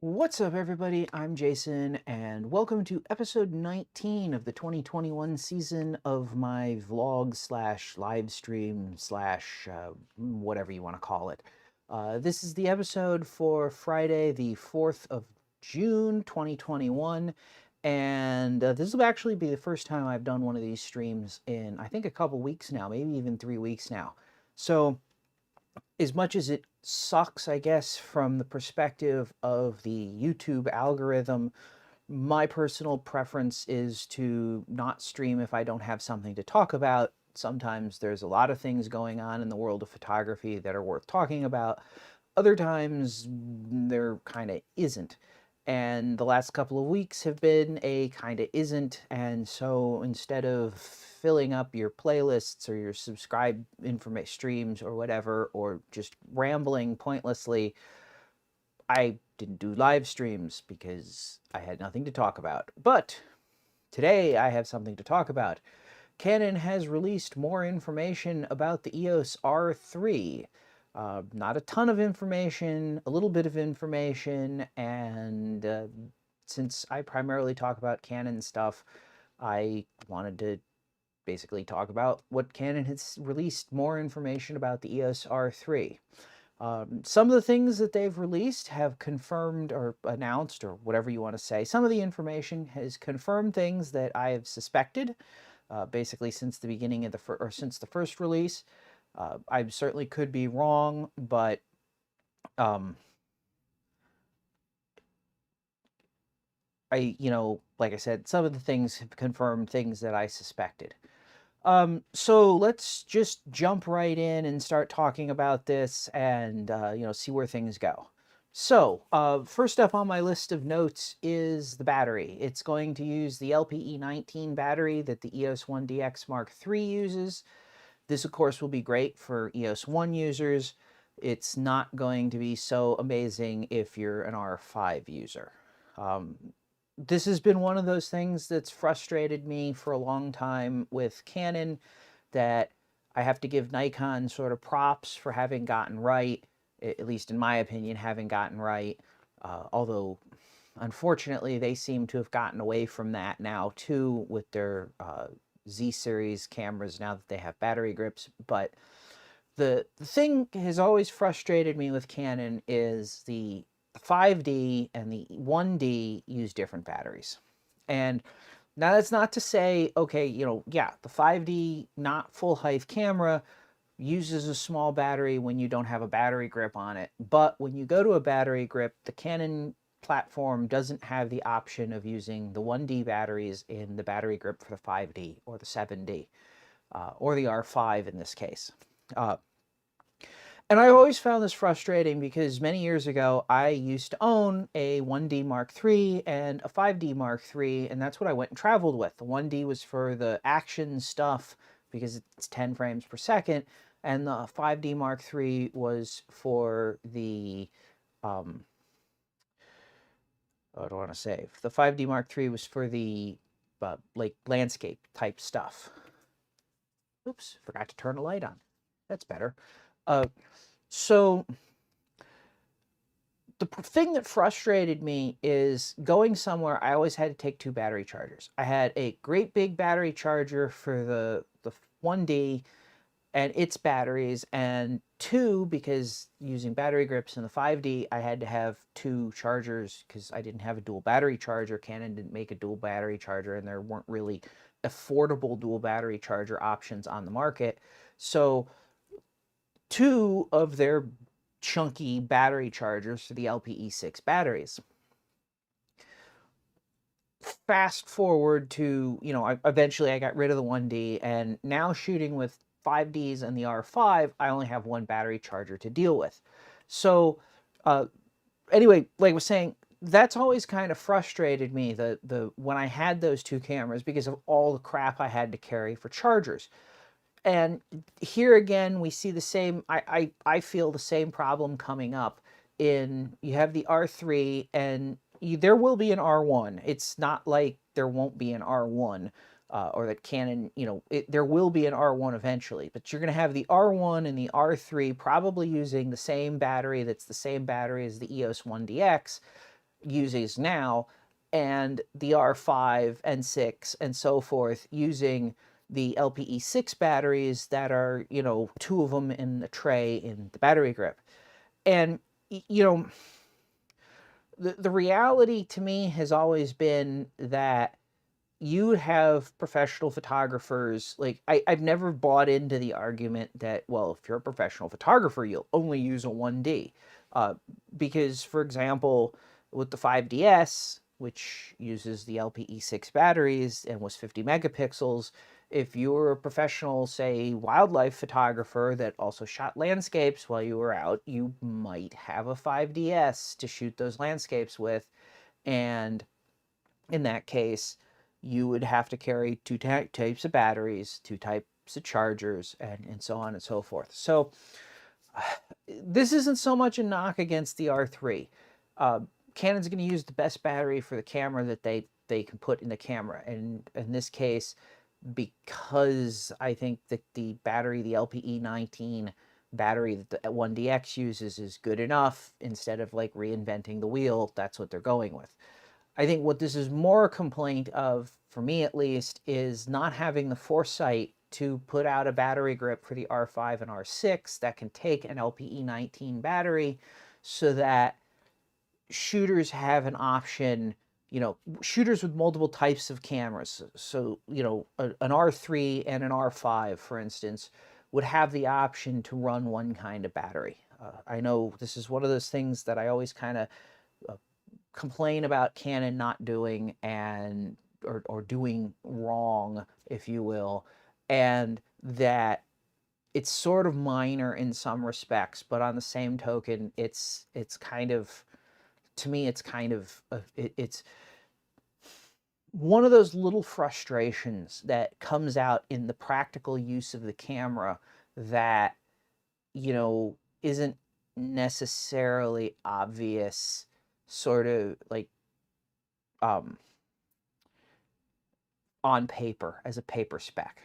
What's up, everybody? I'm Jason, and welcome to episode 19 of the 2021 season of my vlog slash live stream slash whatever you want to call it. This is the episode for Friday, the 4th of June, 2021, and this will actually be the first time I've done one of these streams in, I think, a couple weeks now, maybe even 3 weeks now. So, as much as it sucks, I guess, from the perspective of the YouTube algorithm, my personal preference is to not stream if I don't have something to talk about. Sometimes there's a lot of things going on in the world of photography that are worth talking about. Other times there kind of isn't. And the last couple of weeks have been a kind of isn't. And so instead of filling up your playlists or your subscribe information streams or whatever, or just rambling pointlessly, I didn't do live streams because I had nothing to talk about. But today I have something to talk about. Canon has released more information about the EOS R3. Not a ton of information, a little bit of information, and since I primarily talk about Canon stuff, I wanted to basically talk about what Canon has released more information about the EOS R3. Some of the things that they've released have confirmed or announced, or whatever you want to say. Some of the information has confirmed things that I have suspected, basically since the beginning of since the first release. I certainly could be wrong, but like I said, some of the things have confirmed things that I suspected. So let's just jump right in and start talking about this and, see where things go. So, first up on my list of notes is the battery. It's going to use the LPE19 battery that the EOS 1DX Mark III uses. This, of course, will be great for EOS 1 users. It's not going to be so amazing if you're an R5 user. This has been one of those things that's frustrated me for a long time with Canon, that I have to give Nikon sort of props for having gotten right, at least in my opinion, having gotten right. Although, unfortunately, they seem to have gotten away from that now, too, with their Z series cameras now that they have battery grips. But the thing has always frustrated me with Canon is the 5D and the 1D use different batteries. And now that's not to say, okay, yeah, the 5D not full height camera uses a small battery when you don't have a battery grip on it. But when you go to a battery grip, the Canon platform doesn't have the option of using the 1D batteries in the battery grip for the 5D or the 7D, or the R5 in this case. And I always found this frustrating because many years ago, I used to own a 1D Mark III and a 5D Mark III, and that's what I went and traveled with. The 1D was for the action stuff because it's 10 frames per second, and the 5D Mark III was for the, what do I want to say? The 5D Mark III was for the like landscape type stuff. Oops, forgot to turn a light on. That's better. So the thing that frustrated me is going somewhere, I always had to take two battery chargers. I had a great big battery charger for the 1D and its batteries, and two, because using battery grips in the 5D, I had to have two chargers because I didn't have a dual battery charger. Canon didn't make a dual battery charger, and there weren't really affordable dual battery charger options on the market. So two of their chunky battery chargers for the LPE6 batteries. Fast forward to, eventually I got rid of the 1D, and now shooting with 5Ds and the R5, I only have one battery charger to deal with. So, anyway, like I was saying, that's always kind of frustrated me, when I had those two cameras, because of all the crap I had to carry for chargers. And here again, we see the same, I feel the same problem coming up in, you have the R3, and there will be an R1. It's not like there won't be an R1, or that Canon, there will be an R1 eventually, but you're going to have the R1 and the R3 probably using the same battery that's the same battery as the EOS 1DX. uses now, and the R5 and 6 and so forth using the LPE6 batteries that are, you know, 2 of them in the tray in the battery grip. And, you know, the reality to me has always been that you have professional photographers, like, I've never bought into the argument that, well, if you're a professional photographer, you'll only use a 1D. Because, for example, with the 5DS, which uses the LPE6 batteries and was 50 megapixels, if you were a professional, say, wildlife photographer that also shot landscapes while you were out, you might have a 5DS to shoot those landscapes with. And in that case, you would have to carry two types of batteries, two types of chargers, and so on and so forth. So this isn't so much a knock against the R3. Canon's going to use the best battery for the camera that they can put in the camera. And in this case, because I think that the battery, the LPE19 battery that the 1DX uses is good enough, instead of like reinventing the wheel, that's what they're going with. I think what this is more a complaint of, for me at least, is not having the foresight to put out a battery grip for the R5 and R6 that can take an LPE19 battery, so that shooters have an option, you know, shooters with multiple types of cameras. So, you know, an R3 and an R5, for instance, would have the option to run one kind of battery. I know this is one of those things that I always kind of complain about Canon not doing, and or doing wrong, if you will, and that it's sort of minor in some respects, but on the same token, it's kind of, to me, it's kind of it's one of those little frustrations that comes out in the practical use of the camera that, you know, isn't necessarily obvious, sort of like on paper, as a paper spec.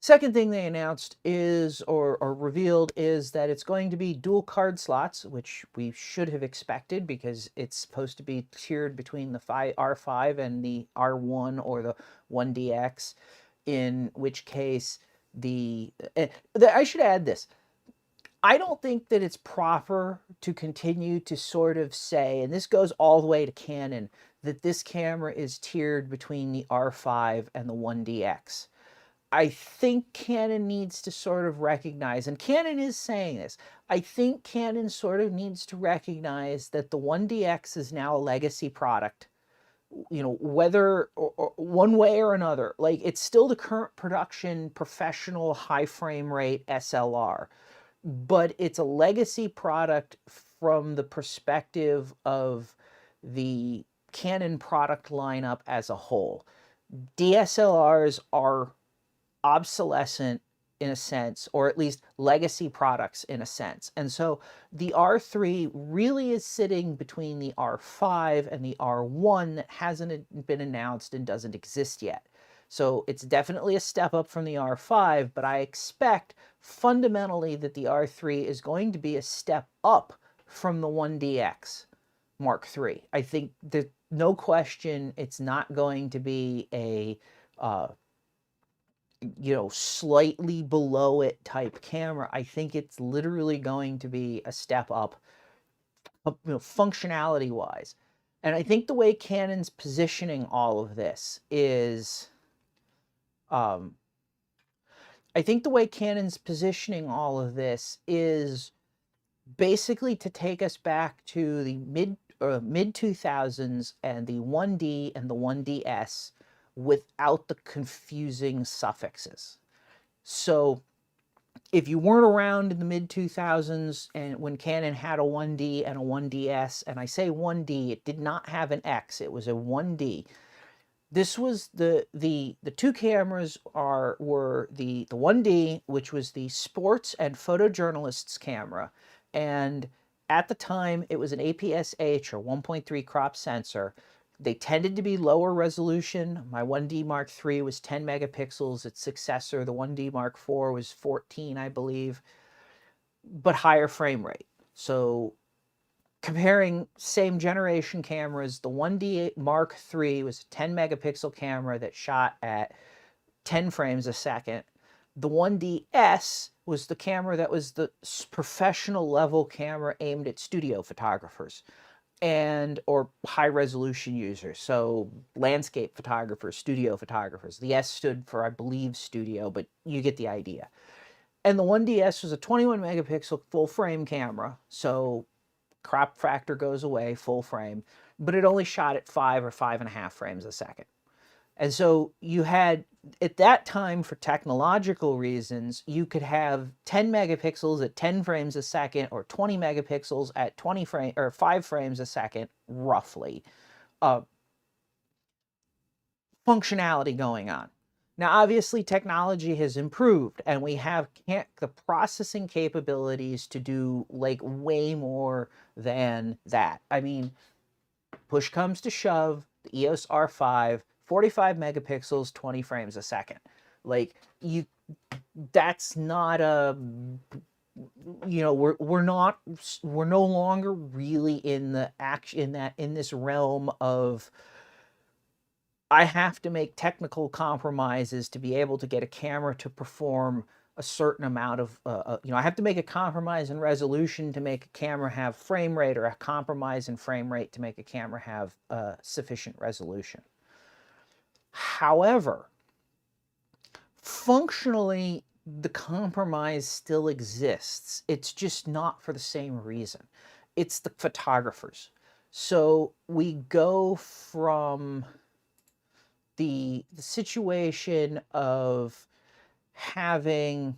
Second thing they announced is, or revealed, is that it's going to be dual card slots, which we should have expected because it's supposed to be tiered between the R5 and the R1 or the 1DX, in which case I should add this. I don't think that it's proper to continue to sort of say, and this goes all the way to Canon, that this camera is tiered between the R5 and the 1DX. I think Canon needs to sort of recognize, and Canon is saying this, I think Canon sort of needs to recognize that the 1DX is now a legacy product. You know, whether or one way or another, like, it's still the current production professional high frame rate SLR, but it's a legacy product from the perspective of the Canon product lineup as a whole. DSLRs are obsolescent in a sense, or at least legacy products in a sense. And so the R3 really is sitting between the R5 and the R1 that hasn't been announced and doesn't exist yet. So it's definitely a step up from the R5, but I expect fundamentally that the R3 is going to be a step up from the 1DX Mark III. I think that no question it's not going to be a you know, slightly below it type camera. I think it's literally going to be a step up, you know, functionality wise. And I think the way Canon's positioning all of this is, I think the way Canon's positioning all of this is basically to take us back to the mid 2000s and the 1D and the 1DS without the confusing suffixes. So if you weren't around in the mid 2000s and when Canon had a 1D and a 1DS, and I say 1D, it did not have an X, it was a 1D. This was the two cameras were the 1D, which was the sports and photojournalist's camera, and at the time it was an APS-H or 1.3 crop sensor. They tended to be lower resolution. My 1D Mark III was 10 megapixels. Its successor, the 1D Mark IV, was 14, I believe, but higher frame rate. So comparing same generation cameras, the 1D Mark III was a 10 megapixel camera that shot at 10 frames a second. The 1DS was the camera that was the professional level camera aimed at studio photographers and or high resolution users, so landscape photographers, studio photographers. The S stood for, I believe, studio, but you get the idea. And the 1DS was a 21 megapixel full frame camera, so crop factor goes away, full frame, but it only shot at 5 or 5.5 frames a second. And so you had, at that time, for technological reasons, you could have 10 megapixels at 10 frames a second or 20 megapixels at 20 frame or 5 frames a second, roughly, functionality going on. Now, obviously, technology has improved, and we have the processing capabilities to do like way more than that. I mean, push comes to shove, the EOS R3, 45 megapixels, 20 frames a second. Like, that's not a, you know, we're no longer really in the in this realm of, I have to make technical compromises to be able to get a camera to perform a certain amount of, you know, I have to make a compromise in resolution to make a camera have frame rate, or a compromise in frame rate to make a camera have sufficient resolution. However, functionally, the compromise still exists. It's just not for the same reason. It's the photographers. So we go from the situation of having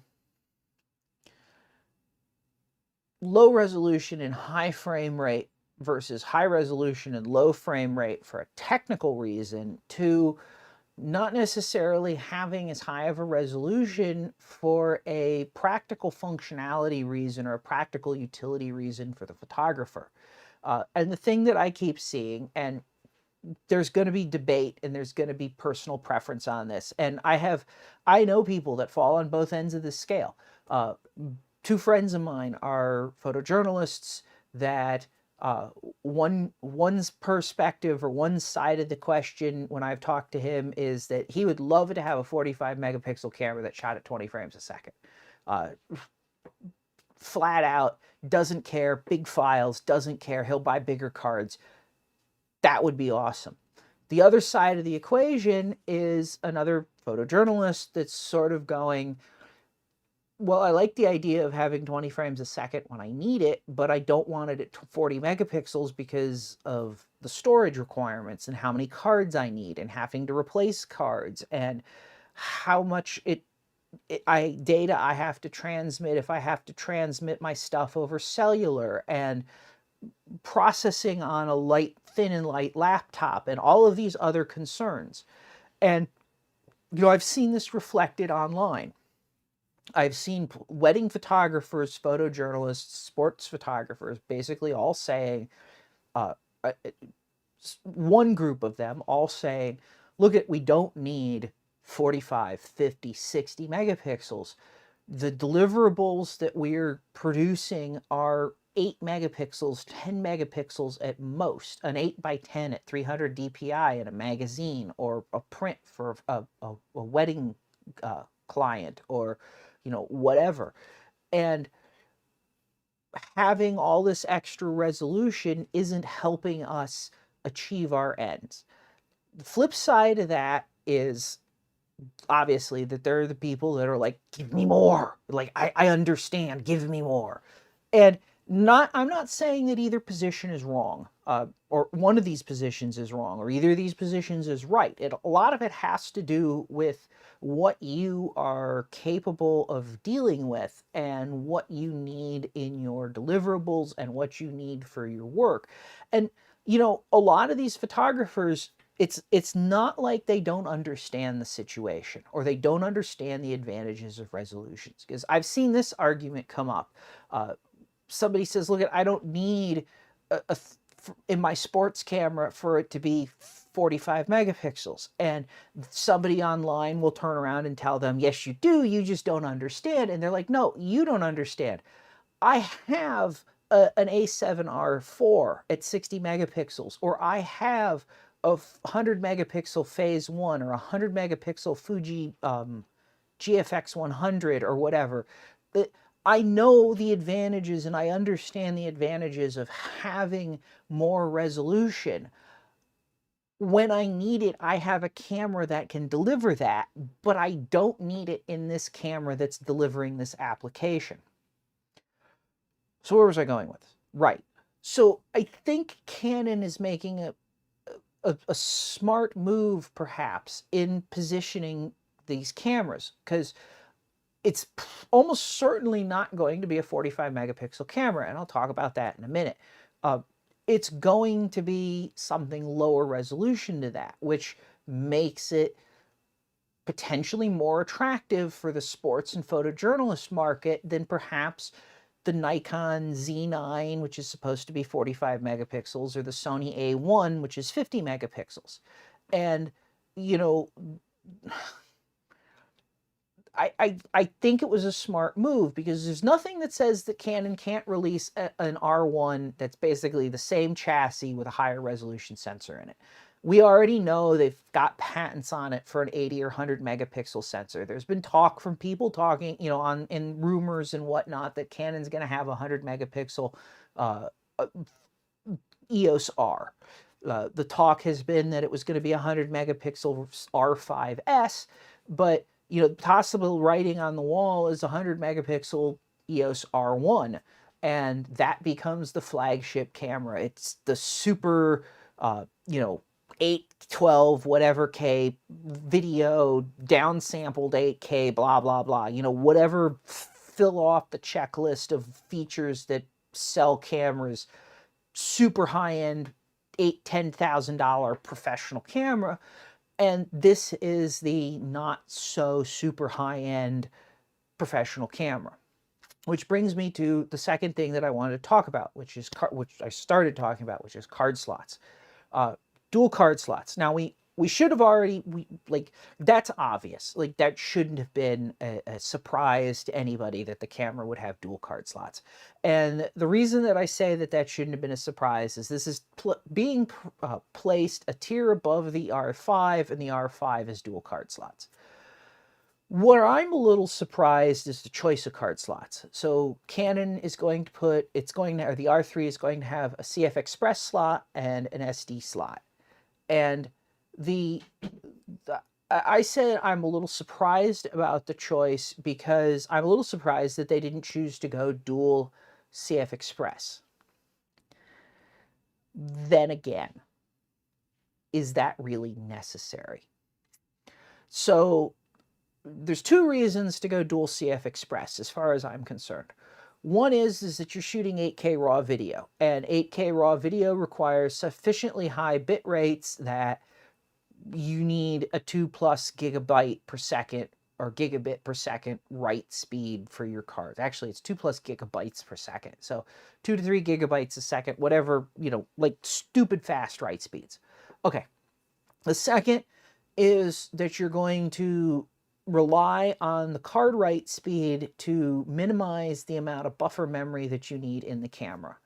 low resolution and high frame rate versus high resolution and low frame rate for a technical reason, to not necessarily having as high of a resolution for a practical functionality reason or a practical utility reason for the photographer. And the thing that I keep seeing, and there's going to be debate and there's going to be personal preference on this, and I know people that fall on both ends of the scale. Two friends of mine are photojournalists that one's perspective, or one side of the question when I've talked to him, is that he would love to have a 45 megapixel camera that shot at 20 frames a second. Flat out, doesn't care, big files, doesn't care, he'll buy bigger cards. That would be awesome. The other side of the equation is another photojournalist that's sort of going, well, I like the idea of having 20 frames a second when I need it, but I don't want it at 40 megapixels because of the storage requirements and how many cards I need and having to replace cards and how much data I have to transmit if I have to transmit my stuff over cellular, and processing on a thin and light laptop, and all of these other concerns. And, you know, I've seen this reflected online. I've seen wedding photographers, photojournalists, sports photographers, basically all saying, one group of them all saying, look, we don't need 45, 50, 60 megapixels. The deliverables that we're producing are 8 megapixels, 10 megapixels at most, an 8x10 at 300 DPI in a magazine, or a print for a wedding client, or, you know, whatever. And having all this extra resolution isn't helping us achieve our ends. The flip side of that is, obviously, that there are the people that are like, give me more. Like, I understand, give me more. And I'm not saying that either position is wrong, or one of these positions is wrong, or either of these positions is right. A lot of it has to do with what you are capable of dealing with, and what you need in your deliverables, and what you need for your work. And, you know, a lot of these photographers, it's not like they don't understand the situation, or they don't understand the advantages of resolutions. Because I've seen this argument come up. Somebody says, look, I don't need in my sports camera for it to be 45 megapixels. And somebody online will turn around and tell them, yes, you do, you just don't understand. And they're like, no, you don't understand. I have an A7R4 at 60 megapixels, or I have a 100 megapixel phase 1 or a 100 megapixel Fuji GFX 100 or whatever. I know the advantages and I understand the advantages of having more resolution. When I need it, I have a camera that can deliver that, but I don't need it in this camera that's delivering this application. So where was I going with this? Right. So I think Canon is making a smart move, perhaps, in positioning these cameras, because it's almost certainly not going to be a 45 megapixel camera, and I'll talk about that in a minute. It's going to be something lower resolution to that, which makes it potentially more attractive for the sports and photojournalist market than perhaps the Nikon Z9, which is supposed to be 45 megapixels, or the Sony A1, which is 50 megapixels. And, you know, I think it was a smart move, because there's nothing that says that Canon can't release an R1 that's basically the same chassis with a higher resolution sensor in it. We already know they've got patents on it for an 80 or 100 megapixel sensor. There's been talk from people talking, you know, in rumors and whatnot, that Canon's going to have a 100 megapixel EOS R. The talk has been that it was going to be a 100 megapixel R5S, but you know, possible writing on the wall is a 100 megapixel EOS R1, and that becomes the flagship camera. It's the super, you know, 8, 12, whatever K video, downsampled 8K, blah, blah, blah. You know, whatever, fill off the checklist of features that sell cameras. Super high-end, $8,000, $10,000 professional camera. And this is the not so super high-end professional camera. Which brings me to the second thing that I wanted to talk about, which I started talking about, which is card slots. Dual card slots. Now, we should have already, like, that's obvious. Like, that shouldn't have been a surprise to anybody that the camera would have dual card slots. And the reason that I say that that shouldn't have been a surprise is this is being placed a tier above the R5, and the R5 is dual card slots. Where I'm a little surprised is the choice of card slots. So Canon is going to put, or the R3 is going to have a CF Express slot and an SD slot. And I said I'm a little surprised about the choice, because I'm a little surprised that they didn't choose to go dual CF Express. Then again, is that really necessary? So there's two reasons to go dual CF Express as far as I'm concerned. One is that you're shooting 8K raw video, and 8K raw video requires sufficiently high bit rates that you need a 2+ gigabyte per second or gigabit per second write speed for your cards. Actually, it's 2+ gigabytes per second. So 2 to 3 gigabytes a second, whatever, you know, like stupid fast write speeds. Okay. The second is that you're going to rely on the card write speed to minimize the amount of buffer memory that you need in the camera.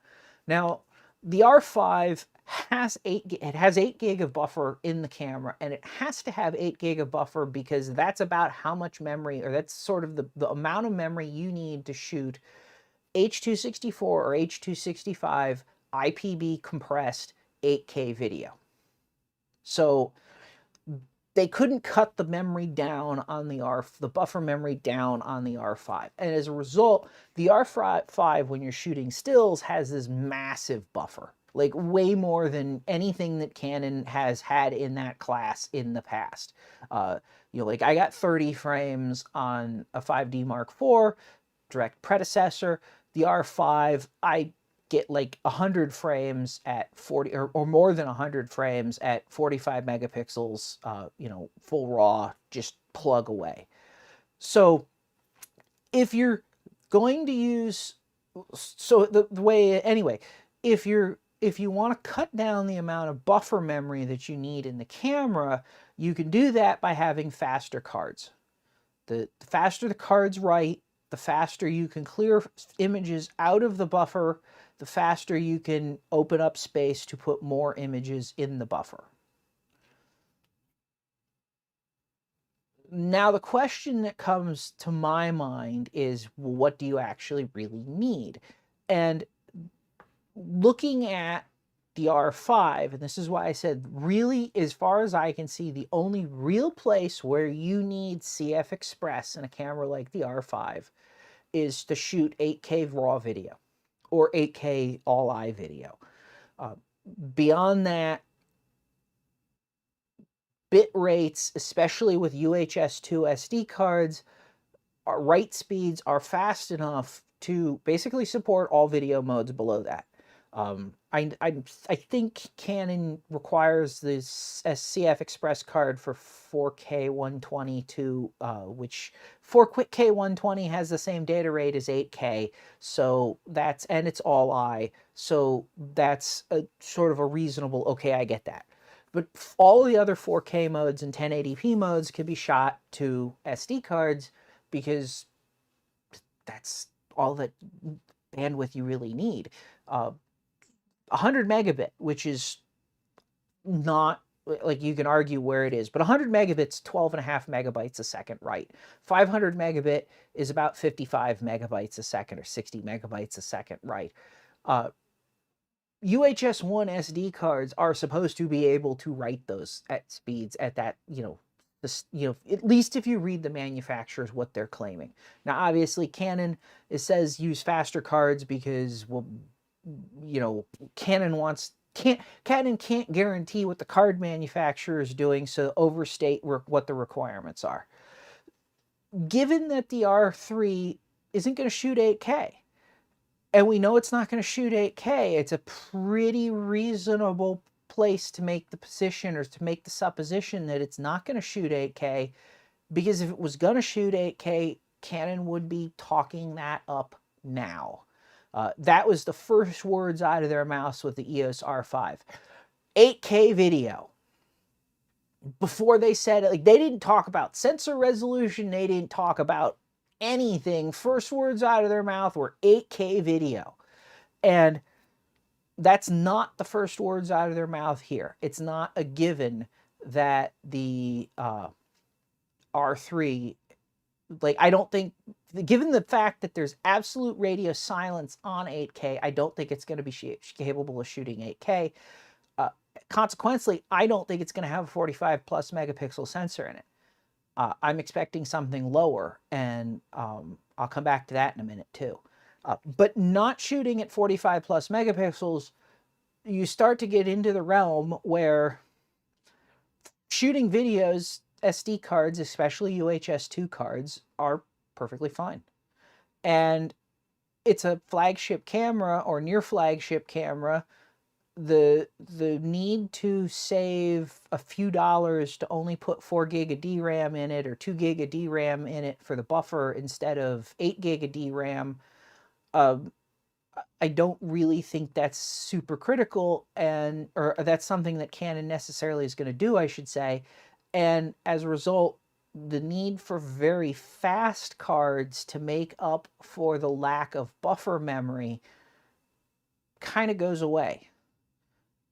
Now, the R5 has 8 gig of buffer in the camera, and it has to have 8 gig of buffer because that's about how much memory, or that's sort of the amount of memory you need to shoot H.264 or H.265 IPB compressed 8K video. So they couldn't cut the memory down on the buffer memory down on the R5. And as a result, the R5, when you're shooting stills, has this massive buffer, like way more than anything that Canon has had in that class in the past. You know, like I got 30 frames on a 5D Mark IV, direct predecessor. The R5, I get like 100 frames at 40 or more than 100 frames at 45 megapixels, you know, full raw, just plug away. So if you're going to use, so the way, anyway, if you want to cut down the amount of buffer memory that you need in the camera, you can do that by having faster cards. The faster the cards write, the faster you can clear images out of the buffer the faster you can open up space to put more images in the buffer. Now, the question that comes to my mind is, well, what do you actually really need? And looking at the R5, and this is why I said, really, as far as I can see, the only real place where you need CF Express in a camera like the R5 is to shoot 8K RAW video or 8K all-eye video. Beyond that, bit rates, especially with UHS-2 SD cards, write speeds are fast enough to basically support all video modes below that. I think Canon requires this CF Express card for 4K 122, which 4K 120 has the same data rate as 8K, so that's, and it's all eye, so that's a sort of a reasonable, okay, I get that. But all the other 4K modes and 1080p modes can be shot to SD cards because that's all that bandwidth you really need. 100 megabit, which is not, like, you can argue where it is, but 100 megabits, 12.5 megabytes a second, right? 500 megabit is about 55 megabytes a second or 60 megabytes a second, right? UHS-1 SD cards are supposed to be able to write those at speeds at that, at least if you read the manufacturers, what they're claiming. Now, obviously, Canon, it says use faster cards because, well, Canon can't guarantee what the card manufacturer is doing, so overstate what the requirements are. Given that the R3 isn't going to shoot 8K, and we know it's not going to shoot 8K, it's a pretty reasonable place to make the position, or to make the supposition that it's not going to shoot 8K, because if it was going to shoot 8K, Canon would be talking that up now. That was the first words out of their mouths with the EOS R5. 8K video. Before they said it, like, they didn't talk about sensor resolution, they didn't talk about anything. First words out of their mouth were 8K video. And that's not the first words out of their mouth here. It's not a given that the R3, like, I don't think, given the fact that there's absolute radio silence on 8K, I don't think it's going to be capable of shooting 8K. Consequently, I don't think it's going to have a 45 plus megapixel sensor in it. I'm expecting something lower, and I'll come back to that in a minute too. But not shooting at 45 plus megapixels, you start to get into the realm where shooting videos, SD cards, especially UHS-2 cards, are perfectly fine. And it's a flagship camera or near flagship camera. The need to save a few dollars to only put 4 gig of DRAM in it, or 2 gig of DRAM in it for the buffer instead of 8 gig of DRAM, I don't really think that's super critical, or that's something that Canon necessarily is going to do, I should say. And as a result, the need for very fast cards to make up for the lack of buffer memory kind of goes away.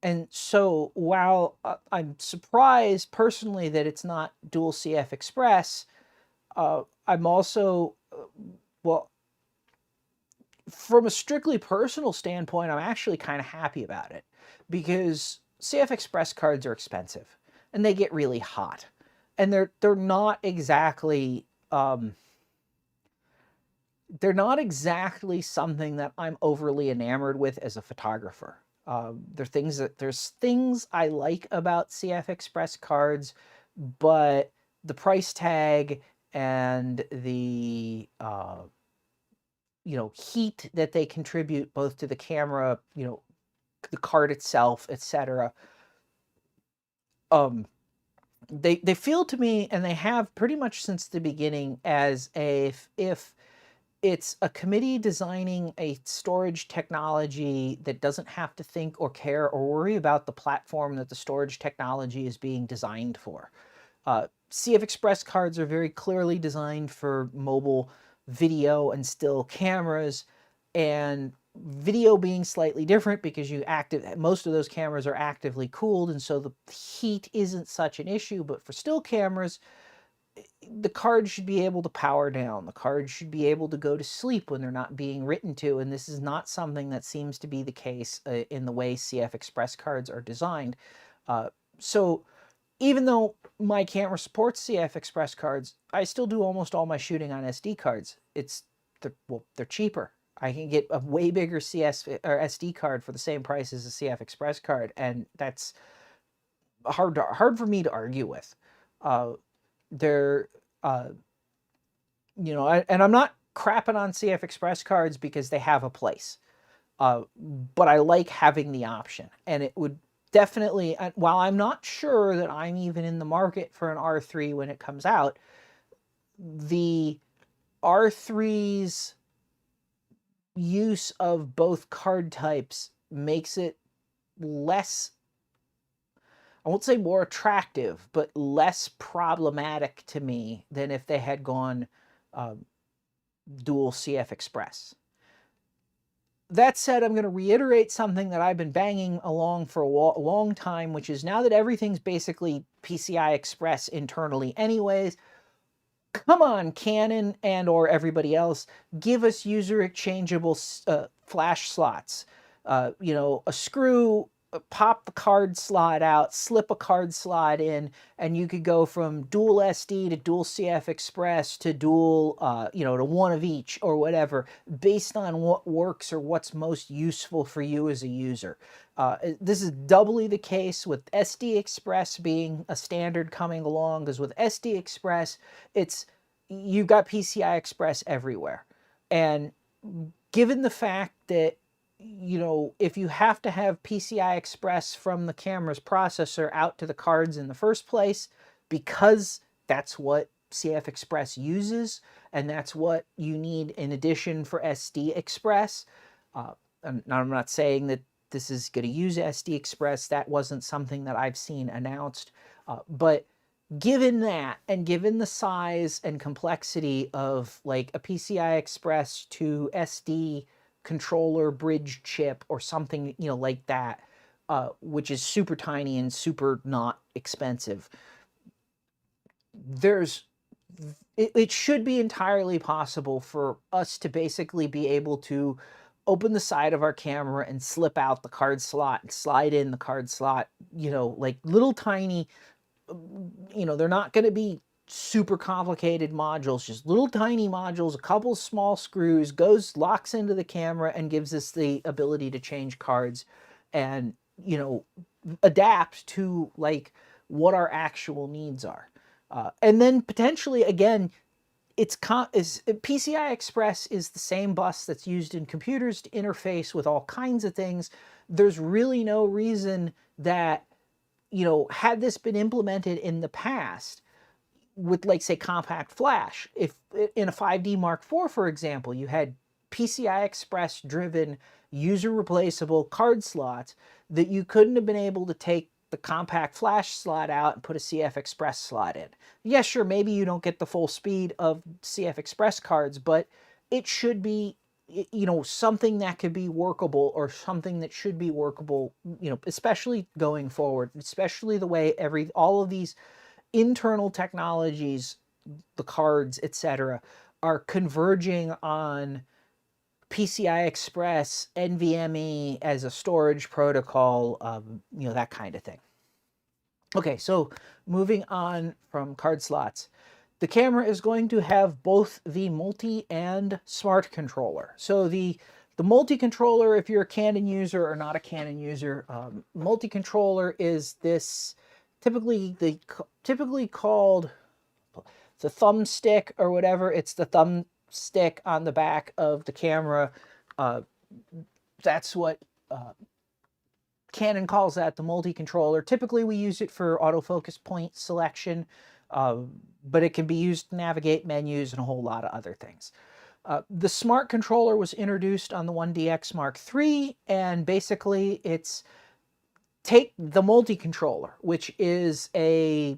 And so while I'm surprised personally that it's not dual CF Express, I'm also, well, from a strictly personal standpoint, I'm actually kind of happy about it, because CF Express cards are expensive and they get really hot, and they're not exactly something that I'm overly enamored with as a photographer. There's things I like about CF Express cards, but the price tag and the heat that they contribute both to the camera, the card itself, etc. They feel to me, and they have pretty much since the beginning, as if it's a committee designing a storage technology that doesn't have to think or care or worry about the platform that the storage technology is being designed for. CF Express cards are very clearly designed for mobile video and still cameras, and video being slightly different because most of those cameras are actively cooled, and so the heat isn't such an issue. But for still cameras, the card should be able to power down. The card should be able to go to sleep when they're not being written to, and this is not something that seems to be the case in the way CF Express cards are designed. So even though my camera supports CF Express cards, I still do almost all my shooting on SD cards. They're cheaper. I can get a way bigger CS or SD card for the same price as a CF Express card, and that's hard for me to argue with. They're, and I'm not crapping on CF Express cards because they have a place. But I like having the option, and it would definitely, while I'm not sure that I'm even in the market for an R3 when it comes out, the R3's use of both card types makes it less, I won't say more attractive, but less problematic to me than if they had gone dual CF Express. That said, I'm going to reiterate something that I've been banging along for a long time, which is now that everything's basically PCI Express internally anyways, come on, Canon and or everybody else, give us user exchangeable flash slots. A screw, pop the card slot out, slip a card slot in, and you could go from dual SD to dual CF Express to dual, to one of each or whatever, based on what works or what's most useful for you as a user. This is doubly the case with SD Express being a standard coming along, because with SD Express, you've got PCI Express everywhere. And given the fact that if you have to have PCI Express from the camera's processor out to the cards in the first place, because that's what CF Express uses, and that's what you need in addition for SD Express. And I'm not saying that this is going to use SD Express. That wasn't something that I've seen announced. But given that, and given the size and complexity of like a PCI Express to SD controller bridge chip or something, like that, which is super tiny and super not expensive, it should be entirely possible for us to basically be able to open the side of our camera and slip out the card slot and slide in the card slot, like little tiny, they're not going to be super complicated modules, just little tiny modules, a couple small screws, locks into the camera and gives us the ability to change cards and, adapt to like what our actual needs are. And then potentially, again, PCI Express is the same bus that's used in computers to interface with all kinds of things. There's really no reason that, had this been implemented in the past with, like, say, compact flash, if in a 5D Mark IV, for example, you had PCI Express driven user replaceable card slots, that you couldn't have been able to take the compact flash slot out and put a CF Express slot in. Yeah, sure, maybe you don't get the full speed of CF Express cards, but it should be, something that could be workable, or something that should be workable, especially going forward, especially the way all of these internal technologies, the cards, etc., are converging on PCI Express, NVMe as a storage protocol, that kind of thing. Okay, so moving on from card slots. The camera is going to have both the multi and smart controller. So the multi-controller, if you're a Canon user or not a Canon user, multi-controller is this typically called the thumbstick or whatever. It's the thumbstick on the back of the camera. That's what Canon calls that, the multi-controller. Typically we use it for autofocus point selection, but it can be used to navigate menus and a whole lot of other things. The smart controller was introduced on the 1DX Mark III, and basically it's take the multi-controller, which is I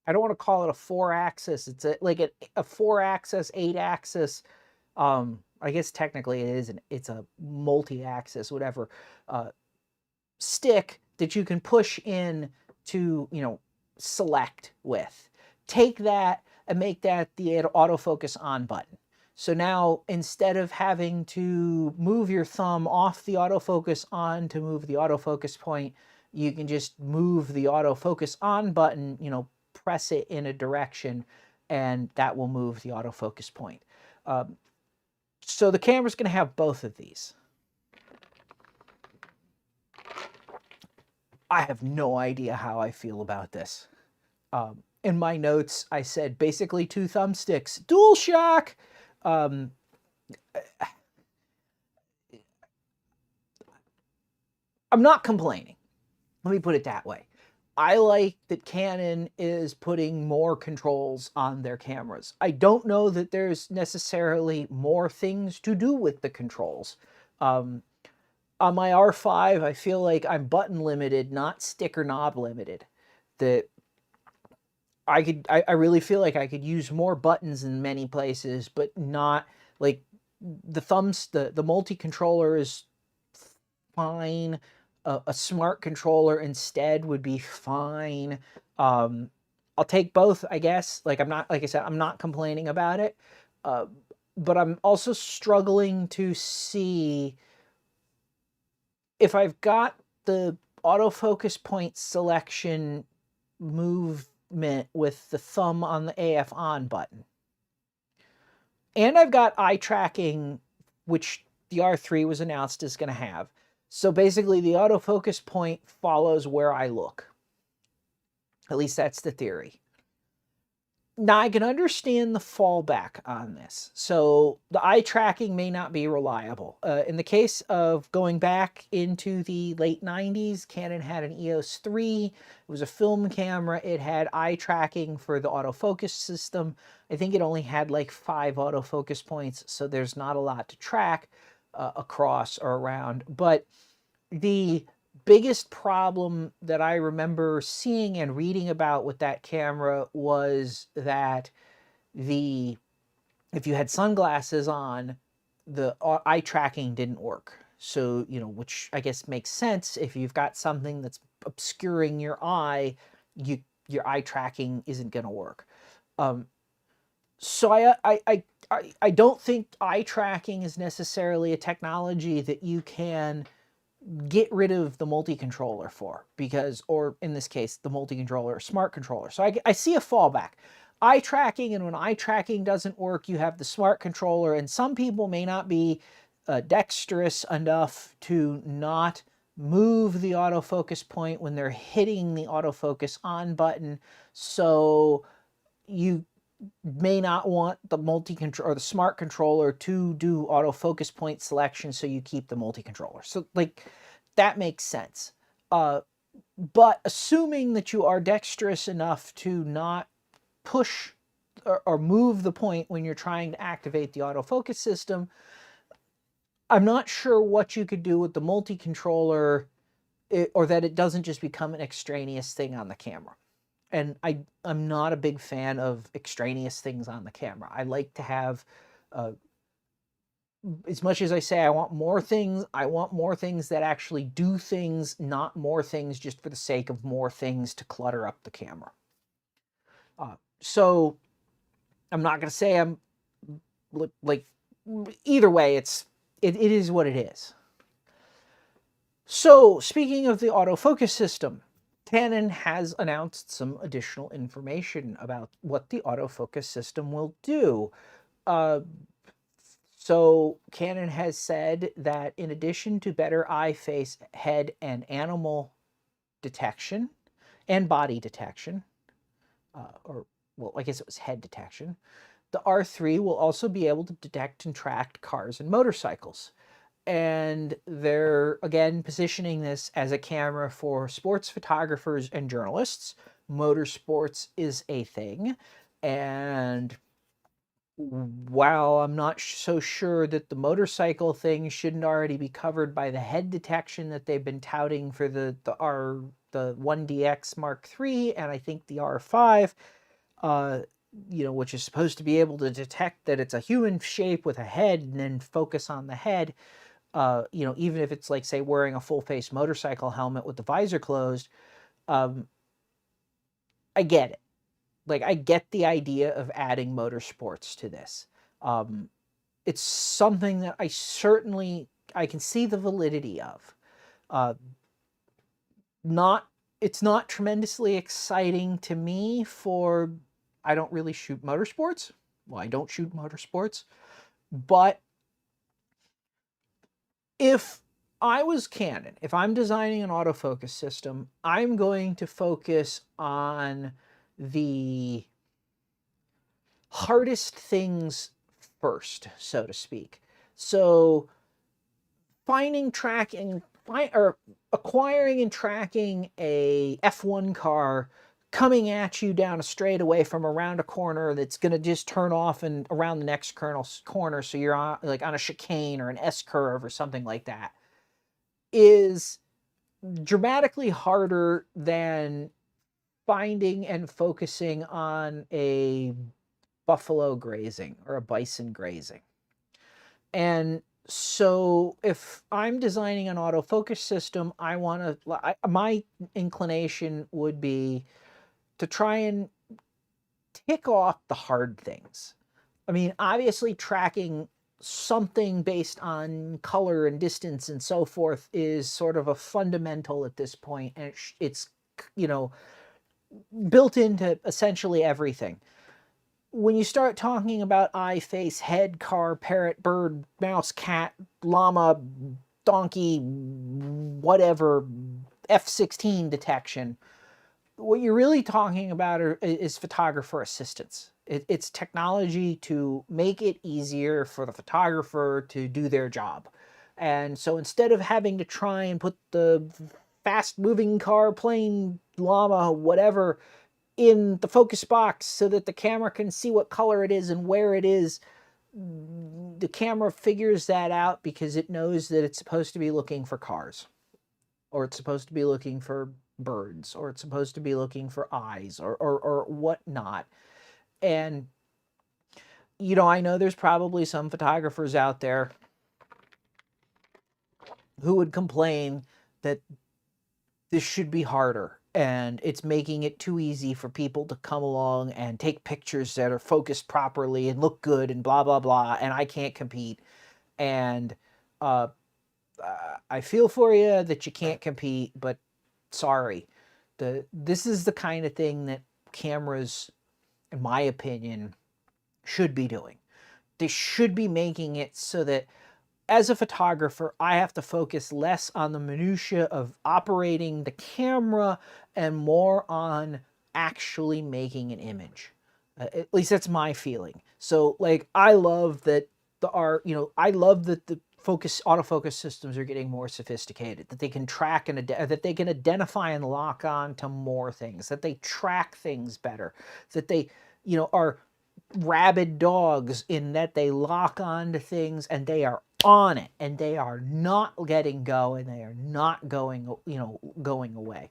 don't want to call it a 4-axis. It's like a 4-axis, 8-axis I guess technically it is, it's a multi-axis, whatever, stick that you can push in to, select with. Take that and make that the autofocus on button. So now instead of having to move your thumb off the autofocus on to move the autofocus point, you can just move the autofocus on button, press it in a direction, and that will move the autofocus point. So the camera's going to have both of these. I have no idea how I feel about this. In my notes, I said basically 2 thumbsticks. DualShock! I'm not complaining. Let me put it that way. I like that Canon is putting more controls on their cameras. I don't know that there's necessarily more things to do with the controls. On my R5, I feel like I'm button limited, not stick or knob limited. That I really feel like I could use more buttons in many places, but not like the multi-controller is fine. A smart controller instead would be fine. I'll take both, I guess. Like I said, I'm not complaining about it. But I'm also struggling to see if I've got the autofocus point selection movement with the thumb on the AF on button. And I've got eye tracking, which the R3 was announced is going to have. So basically the autofocus point follows where I look. At least that's the theory. Now I can understand the fallback on this. So the eye tracking may not be reliable. In the case of going back into the late 90s, Canon had an EOS 3. It was a film camera. It had eye tracking for the autofocus system. I think it only had like 5 autofocus points, so there's not a lot to track across or around. But the biggest problem that I remember seeing and reading about with that camera was that if you had sunglasses on, the eye tracking didn't work. So, which I guess makes sense. If you've got something that's obscuring your eye, your eye tracking isn't going to work. So I don't think eye tracking is necessarily a technology that you can get rid of the multi-controller for, because, or in this case, the multi-controller or smart controller. So I see a fallback. Eye tracking, and when eye tracking doesn't work, you have the smart controller, and some people may not be dexterous enough to not move the autofocus point when they're hitting the autofocus on button. So you may not want the multi-controller or the smart controller to do autofocus point selection, so you keep the multi-controller. So like that makes sense. But assuming that you are dexterous enough to not push or move the point when you're trying to activate the autofocus system, I'm not sure what you could do with the multi-controller, or that it doesn't just become an extraneous thing on the camera. And I'm not a big fan of extraneous things on the camera. I like to have, as much as I say I want more things that actually do things, not more things just for the sake of more things to clutter up the camera. So I'm not going to say I'm like, either way, it is what it is. So speaking of the autofocus system, Canon has announced some additional information about what the autofocus system will do. So Canon has said that in addition to better eye, face, head, and animal detection and body detection, well, I guess it was head detection, the R3 will also be able to detect and track cars and motorcycles. And they're, again, positioning this as a camera for sports photographers and journalists. Motorsports is a thing. And while I'm not so sure that the motorcycle thing shouldn't already be covered by the head detection that they've been touting for the 1DX Mark III and I think the R5, which is supposed to be able to detect that it's a human shape with a head and then focus on the head, even if it's like, say, wearing a full face motorcycle helmet with the visor closed, I get it. Like, I get the idea of adding motorsports to this. It's something that I can see the validity of. It's not tremendously exciting to me I don't really shoot motorsports. Well, I don't shoot motorsports, but if I was Canon, if I'm designing an autofocus system, I'm going to focus on the hardest things first, so to speak. So acquiring and tracking a F1 car coming at you down a straightaway from around a corner that's going to just turn off and around the next corner, so you're on a chicane or an S curve or something like that, is dramatically harder than finding and focusing on a buffalo grazing or a bison grazing. And so if I'm designing an autofocus system, my inclination would be to try and tick off the hard things. I mean, obviously tracking something based on color and distance and so forth is sort of a fundamental at this point, and it's built into essentially everything. When you start talking about eye, face, head, car, parrot, bird, mouse, cat, llama, donkey, whatever, F-16 detection, what you're really talking about is photographer assistance. It's technology to make it easier for the photographer to do their job. And so instead of having to try and put the fast-moving car, plane, llama, whatever, in the focus box so that the camera can see what color it is and where it is, the camera figures that out because it knows that it's supposed to be looking for cars, or it's supposed to be looking for birds, or it's supposed to be looking for eyes, or whatnot. And, I know there's probably some photographers out there who would complain that this should be harder and it's making it too easy for people to come along and take pictures that are focused properly and look good and blah, blah, blah, and I can't compete. And I feel for you that you can't compete, but sorry. This is the kind of thing that cameras, in my opinion, should be doing. They should be making it so that as a photographer, I have to focus less on the minutia of operating the camera and more on actually making an image. At least that's my feeling. So, like, I love that I love that the autofocus systems are getting more sophisticated, that they can track and that they can identify and lock on to more things, that they track things better, that they, are rabid dogs in that they lock on to things and they are on it and they are not letting go and they are not going away.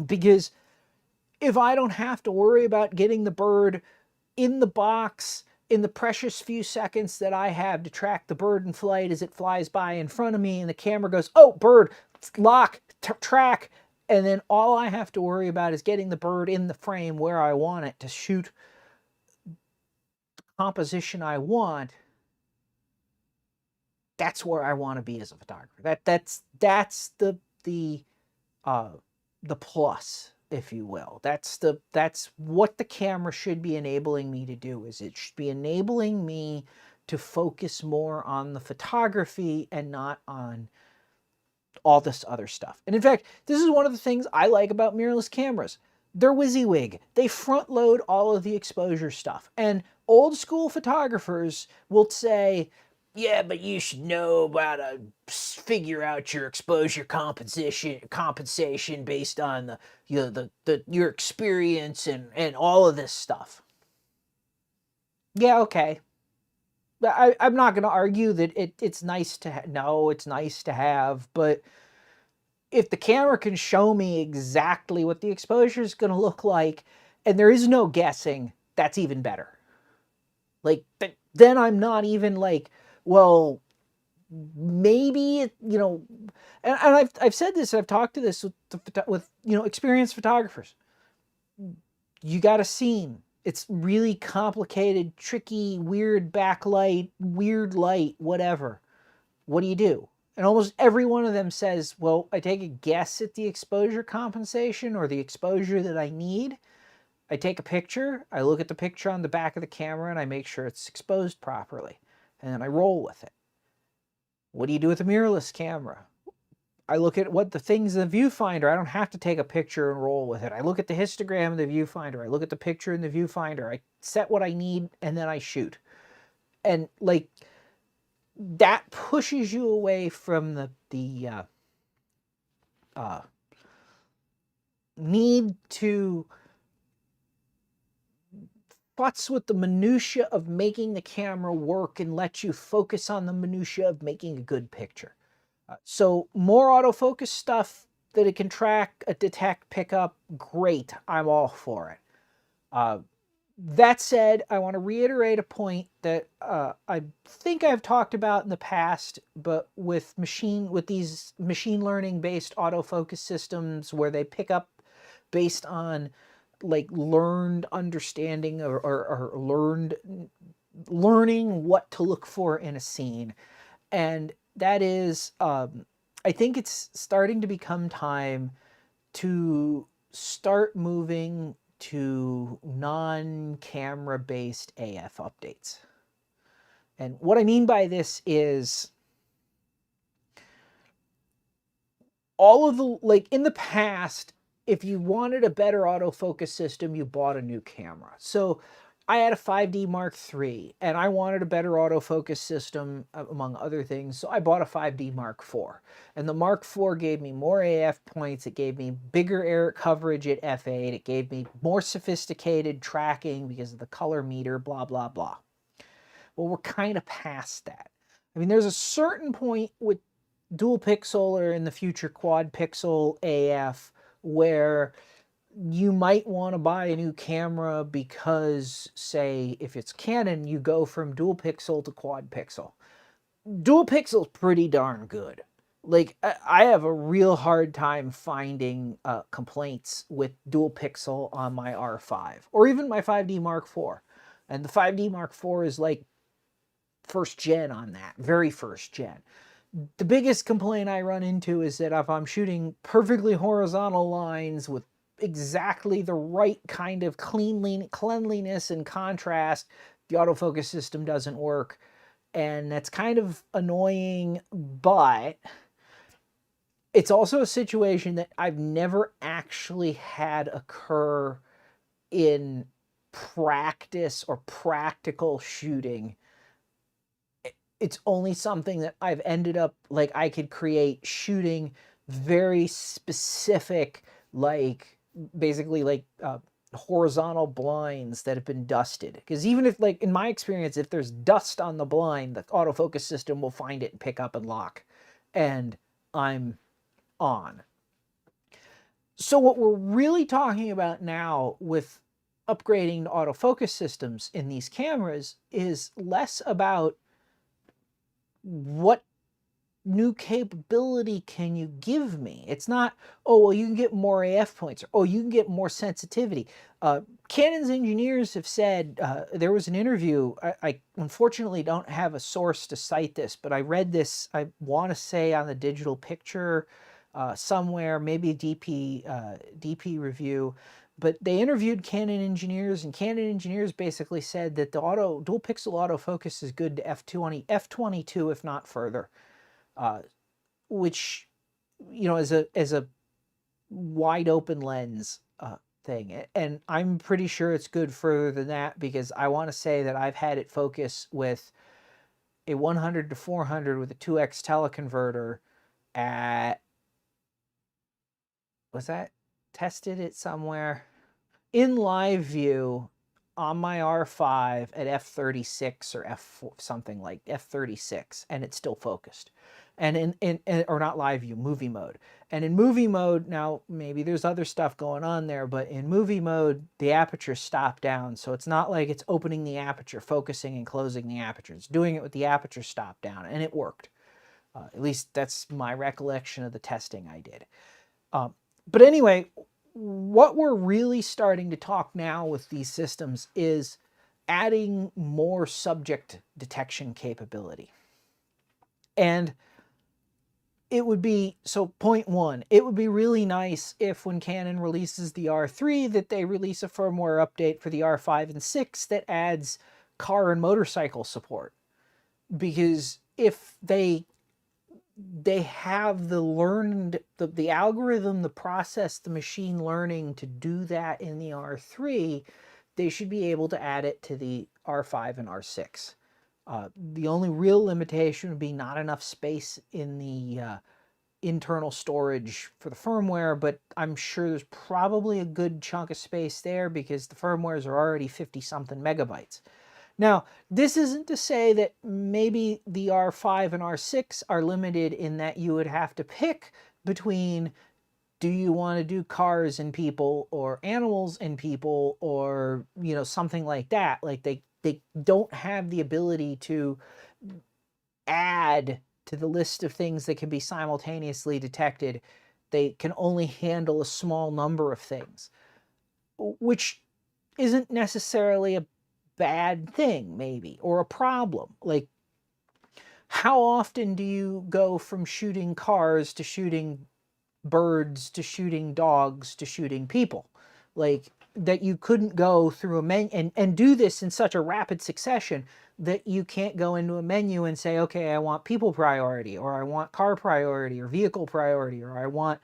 Because if I don't have to worry about getting the bird in the box in the precious few seconds that I have to track the bird in flight as it flies by in front of me and the camera goes, oh, bird, lock, track, and then all I have to worry about is getting the bird in the frame where I want it to shoot the composition I want, that's where I want to be as a photographer. That's the plus, if you will. That's what the camera should be enabling me to do. Is it should be enabling me to focus more on the photography and not on all this other stuff. And in fact, this is one of the things I like about mirrorless cameras. They're WYSIWYG. They front load all of the exposure stuff. And old school photographers will say, yeah, but you should know how to figure out your exposure compensation based on your experience and all of this stuff. Yeah, okay. I'm not going to argue that it's nice to it's nice to have, but if the camera can show me exactly what the exposure is going to look like, and there is no guessing, that's even better. Like, then I'm not even like, well, maybe it, you know, and I've said this, I've talked to this with you know, experienced photographers. You got a scene. It's really complicated, tricky, weird backlight, weird light, whatever. What do you do? And almost every one of them says, well, I take a guess at the exposure compensation or the exposure that I need. I take a picture, I look at the picture on the back of the camera, and I make sure it's exposed properly. And then I roll with it. What do you do with a mirrorless camera? I look at what the things in the viewfinder. I don't have to take a picture and roll with it. I look at the histogram in the viewfinder. I look at the picture in the viewfinder. I set what I need, and then I shoot. And like, that pushes you away from the need to futz with the minutia of making the camera work and let you focus on the minutia of making a good picture. So more autofocus stuff that it can track, detect, pick up, great. I'm all for it. That said, I want to reiterate a point that I think I've talked about in the past, but with these machine learning based autofocus systems where they pick up based on like learned understanding or learning what to look for in a scene. And that is, I think it's starting to become time to start moving to non-camera based AF updates. And what I mean by this is all of the, like in the past, if you wanted a better autofocus system, you bought a new camera. So I had a 5D Mark III and I wanted a better autofocus system among other things. So I bought a 5D Mark IV. And the Mark IV gave me more AF points. It gave me bigger air coverage at f8. It gave me more sophisticated tracking because of the color meter, blah, blah, blah. Well, we're kind of past that. I mean, there's a certain point with dual pixel or in the future quad pixel AF where you might want to buy a new camera because, say, if it's Canon, you go from dual pixel to quad pixel. Dual pixel's pretty darn good. Like, I have a real hard time finding complaints with dual pixel on my R5 or even my 5D Mark IV. And the 5D Mark IV is like first gen on that, very first gen. The biggest complaint I run into is that if I'm shooting perfectly horizontal lines with exactly the right kind of cleanliness and contrast, the autofocus system doesn't work. And that's kind of annoying, but it's also a situation that I've never actually had occur in practice or practical shooting. It's only something that I've ended up, like, I could create shooting very specific, like, basically, like, horizontal blinds that have been dusted. Because even if, like, in my experience, if there's dust on the blind, the autofocus system will find it and pick up and lock. And I'm on. So what we're really talking about now with upgrading to autofocus systems in these cameras is less about what new capability can you give me? It's not, oh, well, you can get more AF points, or oh, you can get more sensitivity. Canon's engineers have said, there was an interview, I unfortunately don't have a source to cite this, but I read this, I want to say on the Digital Picture somewhere, maybe DP review, but they interviewed Canon engineers, and Canon engineers basically said that the dual pixel autofocus is good to f22, if not further, which, you know, as a wide open lens thing. And I'm pretty sure it's good further than that, because I want to say that I've had it focus with a 100 to 400 with a 2x teleconverter at, was that tested it somewhere? In live view on my R5 at f36 or f4, something like f36, and it's still focused. And or not live view, movie mode. And in movie mode, now maybe there's other stuff going on there, but in movie mode, the aperture's stopped down. So it's not like it's opening the aperture, focusing and closing the aperture. It's doing it with the aperture stopped down, and it worked. At least that's my recollection of the testing I did. But anyway, what we're really starting to talk now with these systems is adding more subject detection capability. And it would be, so point one, it would be really nice if when Canon releases the R3 that they release a firmware update for the R5 and 6 that adds car and motorcycle support. Because if they have the learned, the algorithm, the process, the machine learning to do that in the R3, they should be able to add it to the R5 and R6. The only real limitation would be not enough space in the internal storage for the firmware, but I'm sure there's probably a good chunk of space there because the firmwares are already 50-something megabytes. Now, this isn't to say that maybe the R5 and R6 are limited in that you would have to pick between, do you want to do cars and people or animals and people, or, you know, something like that. Like they don't have the ability to add to the list of things that can be simultaneously detected. They can only handle a small number of things, which isn't necessarily a bad thing, maybe, or a problem. Like, how often do you go from shooting cars to shooting birds to shooting dogs to shooting people? Like, that you couldn't go through a menu and do this in such a rapid succession that you can't go into a menu and say, okay, I want people priority, or I want car priority, or vehicle priority, or I want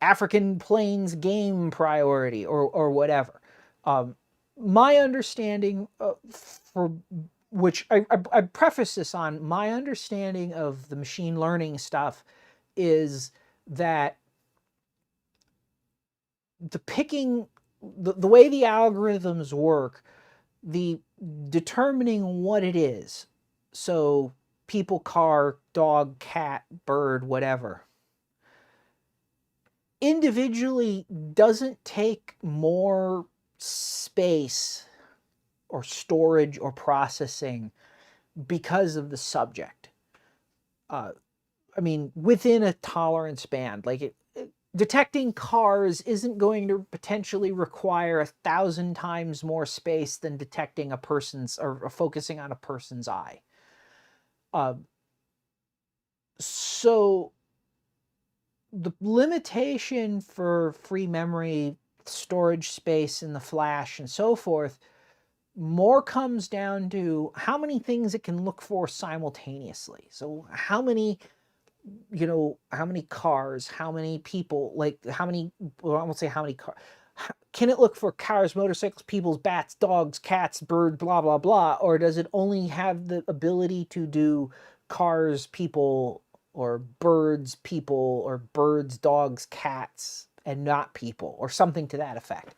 African Plains game priority, or whatever. My understanding, for which I preface this on, my understanding of the machine learning stuff is that the way the algorithms work, the determining what it is, so people, car, dog, cat, bird, whatever, individually doesn't take more space or storage or processing because of the subject. I mean, within a tolerance band, like detecting cars isn't going to potentially require 1,000 times more space than detecting a person's, or focusing on a person's eye. So the limitation for free memory, storage space in the flash, and so forth, more comes down to how many things it can look for simultaneously. So how many, you know, how many cars, how many people, like how many, well, I won't say how many cars, can it look for cars, motorcycles, peoples, bats, dogs, cats, bird, blah, blah, blah, or does it only have the ability to do cars, people, or birds, people, or birds, dogs, cats, and not people, or something to that effect?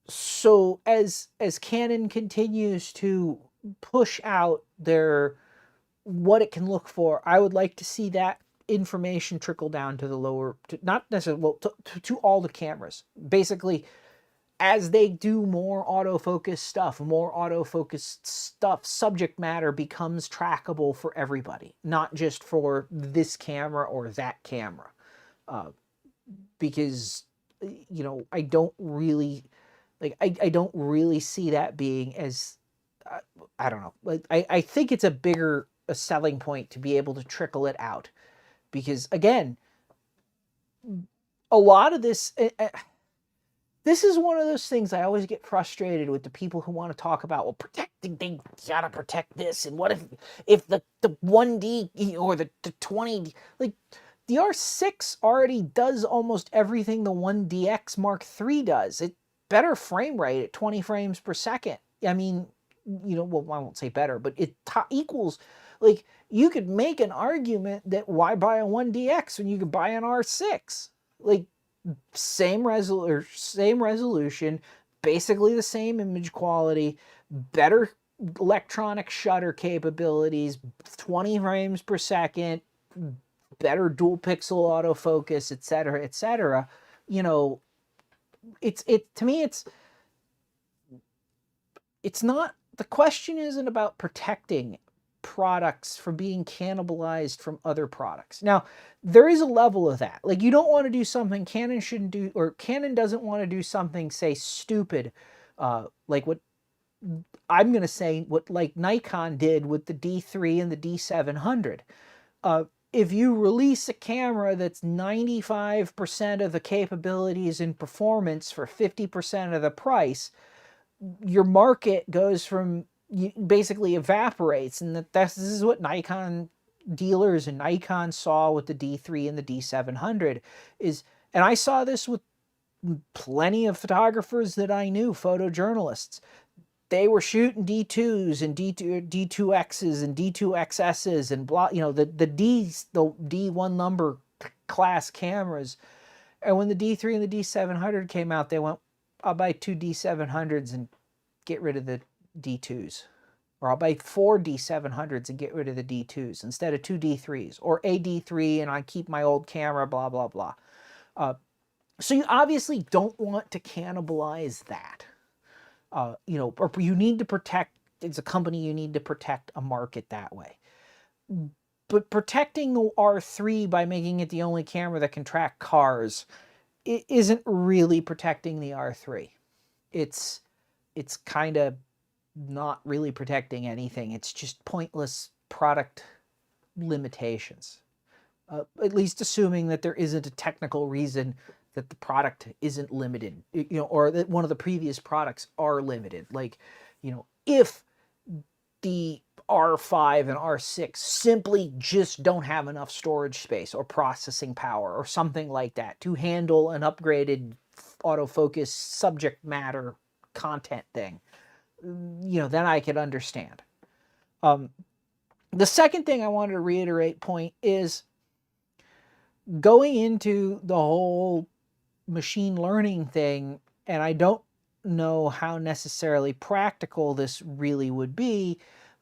So as Canon continues to push out their what it can look for, I would like to see that information trickle down to the lower, not necessarily, well, to all the cameras. Basically, as they do more autofocus stuff, subject matter becomes trackable for everybody, not just for this camera or that camera. Because, you know, I don't really, like, I don't really see that being as, I don't know. Like, I think it's a selling point to be able to trickle it out. Because, again, a lot of this, this is one of those things I always get frustrated with the people who want to talk about, well, protecting, they gotta protect this, and what if the 1D or the 20, like, the R6 already does almost everything the 1DX Mark III does. It better frame rate at 20 frames per second. I mean, you know, well, I won't say better, but it equals, like, you could make an argument that why buy a 1DX when you could buy an R6? Like, same resolution, basically the same image quality, better electronic shutter capabilities, 20 frames per second, better dual pixel autofocus, etc., etc. You know, to me, it's not, the question isn't about protecting products from being cannibalized from other products. Now, there is a level of that. Like, you don't want to do something Canon shouldn't do, or Canon doesn't want to do something, say, stupid, like what I'm going to say, what like Nikon did with the D3 and the D700. If you release a camera that's 95% of the capabilities and performance for 50% of the price, your market goes from, basically evaporates. And this is what Nikon dealers and Nikon saw with the D3 and the D700 is, and I saw this with plenty of photographers that I knew, photojournalists. They were shooting D2s and D2Xs and D2XSs and blah, you know, the D1 number class cameras. And when the D3 and the D700 came out, they went, I'll buy 2 D700s and get rid of the D2s. Or I'll buy 4 D700s and get rid of the D2s instead of 2 D3s. Or a D3 and I keep my old camera, blah, blah, blah. So you obviously don't want to cannibalize that. You know, or you need to protect, as a company, you need to protect a market that way. But protecting the R3 by making it the only camera that can track cars, it isn't really protecting the R3. It's kind of not really protecting anything. It's just pointless product limitations. At least assuming that there isn't a technical reason that the product isn't limited, you know, or that one of the previous products are limited. Like, you know, if the R5 and R6 simply just don't have enough storage space or processing power or something like that to handle an upgraded autofocus subject matter content thing, you know, then I could understand. The second thing I wanted to reiterate point is going into the whole machine learning thing, and I don't know how necessarily practical this really would be,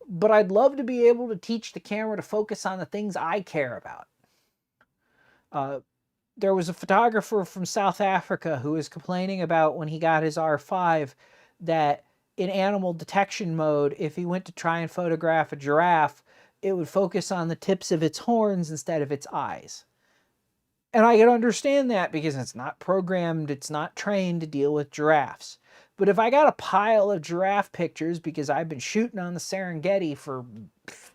but I'd love to be able to teach the camera to focus on the things I care about. There was a photographer from South Africa who was complaining about when he got his R5 that in animal detection mode, if he went to try and photograph a giraffe, it would focus on the tips of its horns instead of its eyes. And I can understand that because it's not programmed, it's not trained to deal with giraffes. But if I got a pile of giraffe pictures because I've been shooting on the Serengeti for,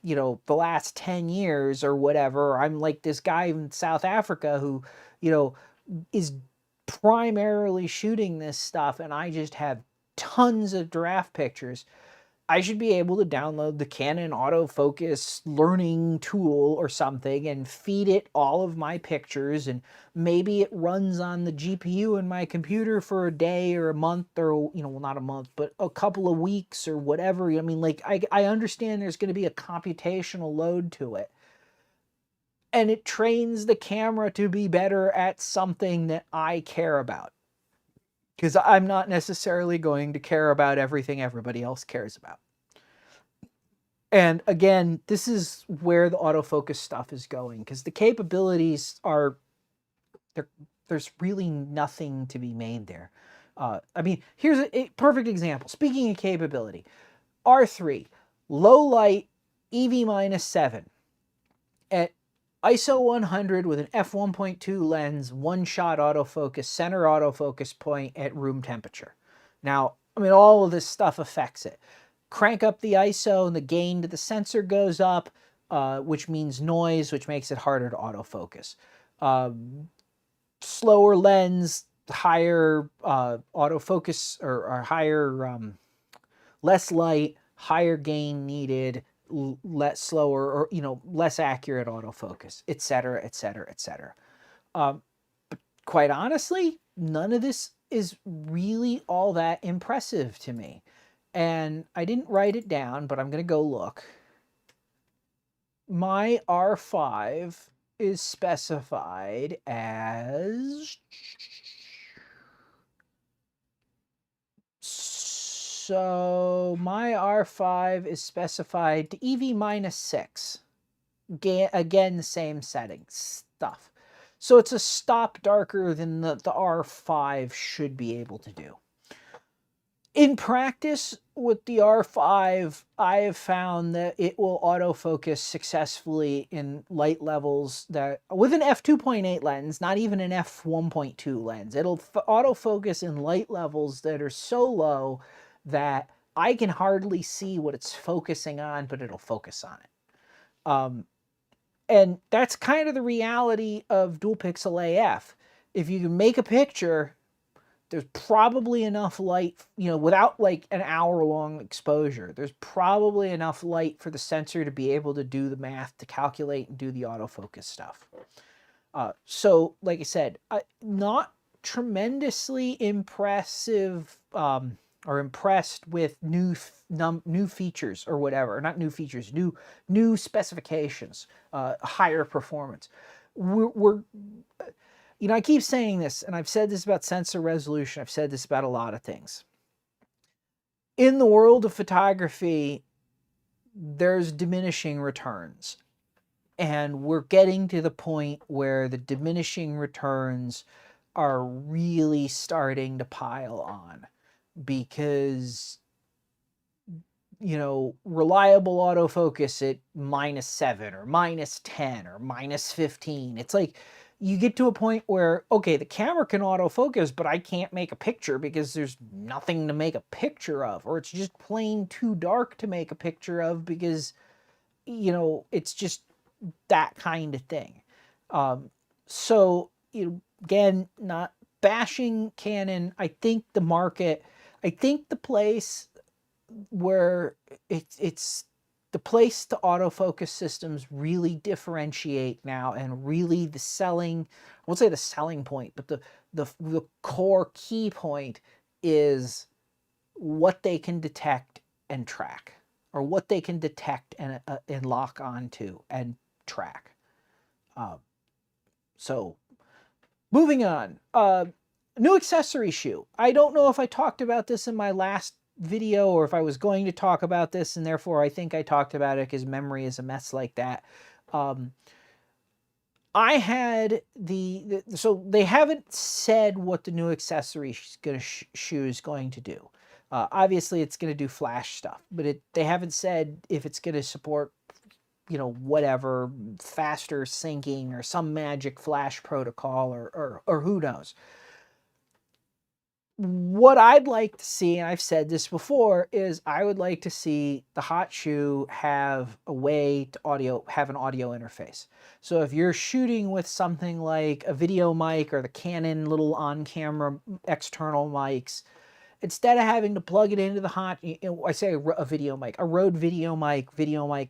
you know, the last 10 years or whatever, I'm like this guy in South Africa who, you know, is primarily shooting this stuff, and I just have tons of giraffe pictures, I should be able to download the Canon autofocus learning tool or something and feed it all of my pictures, and maybe it runs on the GPU in my computer for a day or a month, or, you know, well, not a month, but a couple of weeks or whatever. I mean, like, I understand there's going to be a computational load to it. And it trains the camera to be better at something that I care about. Because I'm not necessarily going to care about everything everybody else cares about. And again, this is where the autofocus stuff is going, because the capabilities are, there's really nothing to be made there. I mean, here's a perfect example. Speaking of capability, R3, low light, EV-7 at ISO 100 with an f1.2 lens, one-shot autofocus, center autofocus point at room temperature. Now, I mean, all of this stuff affects it. Crank up the ISO and the gain to the sensor goes up, which means noise, which makes it harder to autofocus. Slower lens, higher autofocus, or higher, less light, higher gain needed, less slower, or, you know, less accurate autofocus, etc., etc., etc. But quite honestly, none of this is really all that impressive to me. And I didn't write it down, but I'm going to go look. My R5 is specified as So my R5 is specified to EV -6. Again, the same settings stuff. So it's a stop darker than the R5 should be able to do. In practice, with the R5, I have found that it will autofocus successfully in light levels that, with an f2.8 lens, not even an f1.2 lens, it'll autofocus in light levels that are so low that I can hardly see what it's focusing on, but it'll focus on it. And that's kind of the reality of dual pixel AF. If you can make a picture, there's probably enough light, you know, without like an hour-long exposure, there's probably enough light for the sensor to be able to do the math, to calculate and do the autofocus stuff. So, like I said, not tremendously impressive or impressed with new features or whatever, not new features, new specifications, higher performance. You know, I keep saying this, and I've said this about sensor resolution. I've said this about a lot of things. In the world of photography, there's diminishing returns. And we're getting to the point where the diminishing returns are really starting to pile on. Because, you know, reliable autofocus at -7 or -10 or -15. It's like, you get to a point where, okay, the camera can autofocus, but I can't make a picture because there's nothing to make a picture of, or it's just plain too dark to make a picture of because, you know, it's just that kind of thing. So, you know, again, not bashing Canon. I think the market, I think the place where it's the place the autofocus systems really differentiate now, and really the selling, I won't say the selling point, but the core key point is what they can detect and track, or what they can detect and lock onto and track. So moving on, new accessory shoe. I don't know if I talked about this in my last video or if I was going to talk about this, and therefore I think I talked about it because memory is a mess like that. I had so they haven't said what the new accessory shoe is going to do. Obviously it's going to do flash stuff, but they haven't said if it's going to support, you know, whatever, faster syncing or some magic flash protocol, or who knows. What I'd like to see, and I've said this before, is I would like to see the hot shoe have a way to have an audio interface. So if you're shooting with something like a video mic or the Canon little on-camera external mics, instead of having to plug it into the hot, I say a video mic, a Rode Video Mic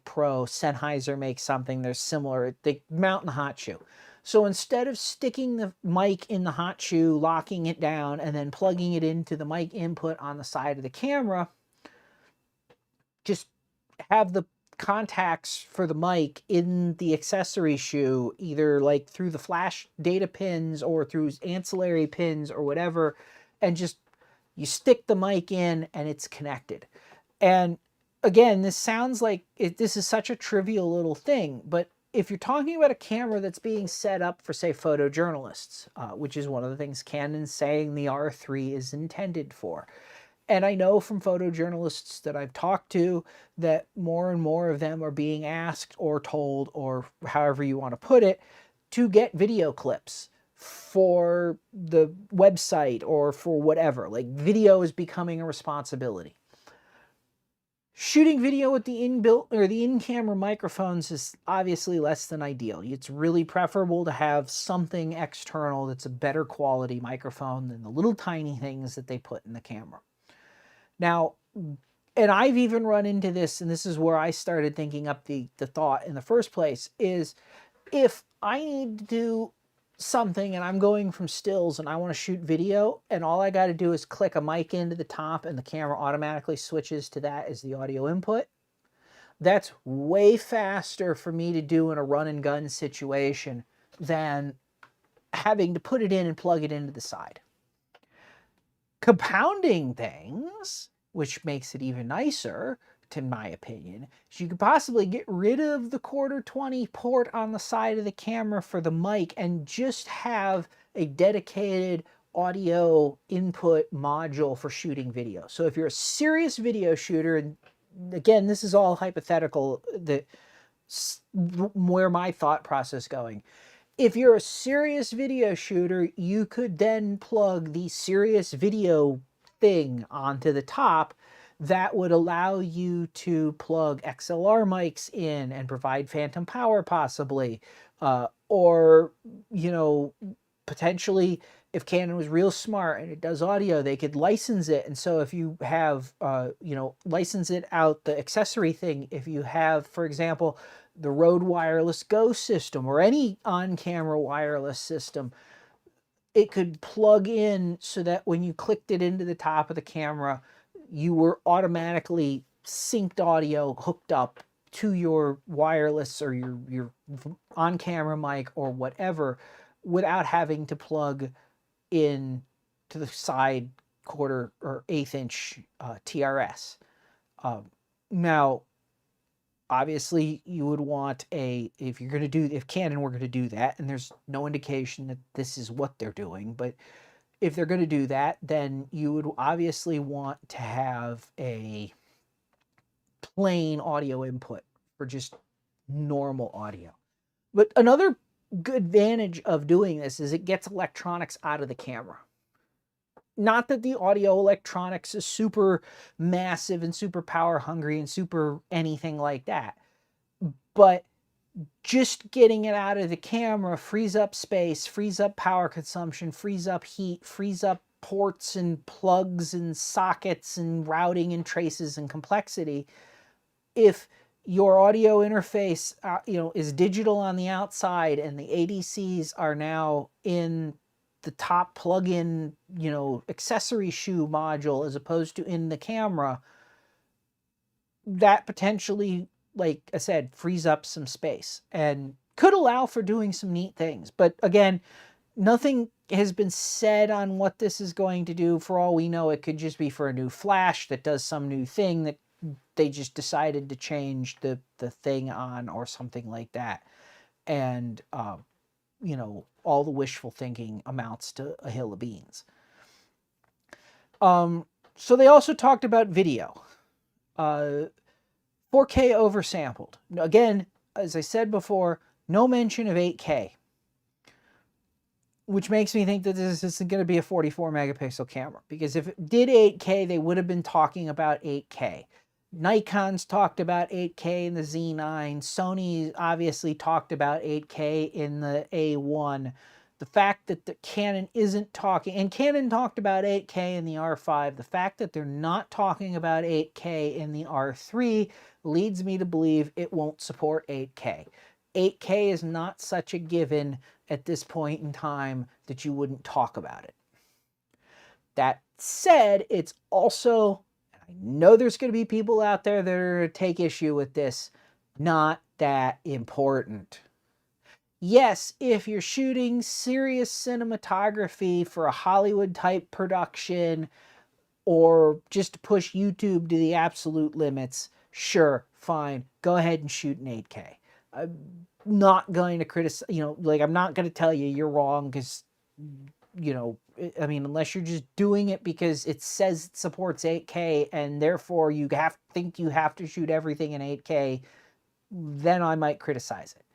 Pro, Sennheiser makes something, they're similar, they mount in the hot shoe. So instead of sticking the mic in the hot shoe, locking it down, and then plugging it into the mic input on the side of the camera, just have the contacts for the mic in the accessory shoe, either like through the flash data pins or through ancillary pins or whatever, and just you stick the mic in and it's connected. And again, this sounds like this is such a trivial little thing, but if you're talking about a camera that's being set up for, say, photojournalists, which is one of the things Canon's saying the R3 is intended for. And I know from photojournalists that I've talked to that more and more of them are being asked or told, or however you want to put it, to get video clips for the website or for whatever. Like, video is becoming a responsibility. Shooting video with the inbuilt or the in-camera microphones is obviously less than ideal. It's really preferable to have something external that's a better quality microphone than the little tiny things that they put in the camera. Now, and I've even run into this, and this is where I started thinking up the thought in the first place, is if I need to do something and I'm going from stills and I want to shoot video, and all I got to do is click a mic into the top and the camera automatically switches to that as the audio input, that's way faster for me to do in a run and gun situation than having to put it in and plug it into the side. Compounding things which makes it even nicer, to my opinion, is you could possibly get rid of the Q20 port on the side of the camera for the mic and just have a dedicated audio input module for shooting video. So if you're a serious video shooter, and again, this is all hypothetical, that where my thought process going. If you're a serious video shooter, you could then plug the serious video thing onto the top that would allow you to plug XLR mics in and provide phantom power possibly. Or, you know, potentially if Canon was real smart and it does audio, they could license it. And so if you have, you know, license it out the accessory thing, if you have, for example, the Rode Wireless Go system or any on-camera wireless system, it could plug in so that when you clicked it into the top of the camera, you were automatically synced audio hooked up to your wireless or your on-camera mic or whatever without having to plug in to the side quarter or eighth inch TRS. Now, obviously you would want if you're going to do, if Canon were going to do that, and there's no indication that this is what they're doing, but if they're going to do that, then you would obviously want to have a plain audio input for just normal audio. But another good advantage of doing this is it gets electronics out of the camera. Not that the audio electronics is super massive and super power hungry and super anything like that, but just getting it out of the camera frees up space, frees up power consumption, frees up heat, frees up ports and plugs and sockets and routing and traces and complexity. If your audio interface, you know, is digital on the outside and the ADCs are now in the top plug-in, you know, accessory shoe module as opposed to in the camera, that potentially, like I said, frees up some space and could allow for doing some neat things. But again, nothing has been said on what this is going to do. For all we know, it could just be for a new flash that does some new thing that they just decided to change the thing on or something like that. And, you know, all the wishful thinking amounts to a hill of beans. So they also talked about video. 4K oversampled. Again, as I said before, no mention of 8K, which makes me think that this isn't going to be a 44 megapixel camera, because if it did 8K, they would have been talking about 8K. Nikon's talked about 8K in the Z9. Sony obviously talked about 8K in the A1. The fact that the Canon isn't talking, and Canon talked about 8K in the R5, the fact that they're not talking about 8K in the R3 leads me to believe it won't support 8K. 8K is not such a given at this point in time that you wouldn't talk about it. That said, it's also, I know there's going to be people out there that are going to take issue with this, not that important. Yes, if you're shooting serious cinematography for a Hollywood type production or just to push YouTube to the absolute limits, sure, fine, go ahead and shoot in 8K. I'm not going to criticize, you know, like, I'm not going to tell you you're wrong because, you know, I mean, unless you're just doing it because it says it supports 8K and therefore you think you have to shoot everything in 8K, then I might criticize it.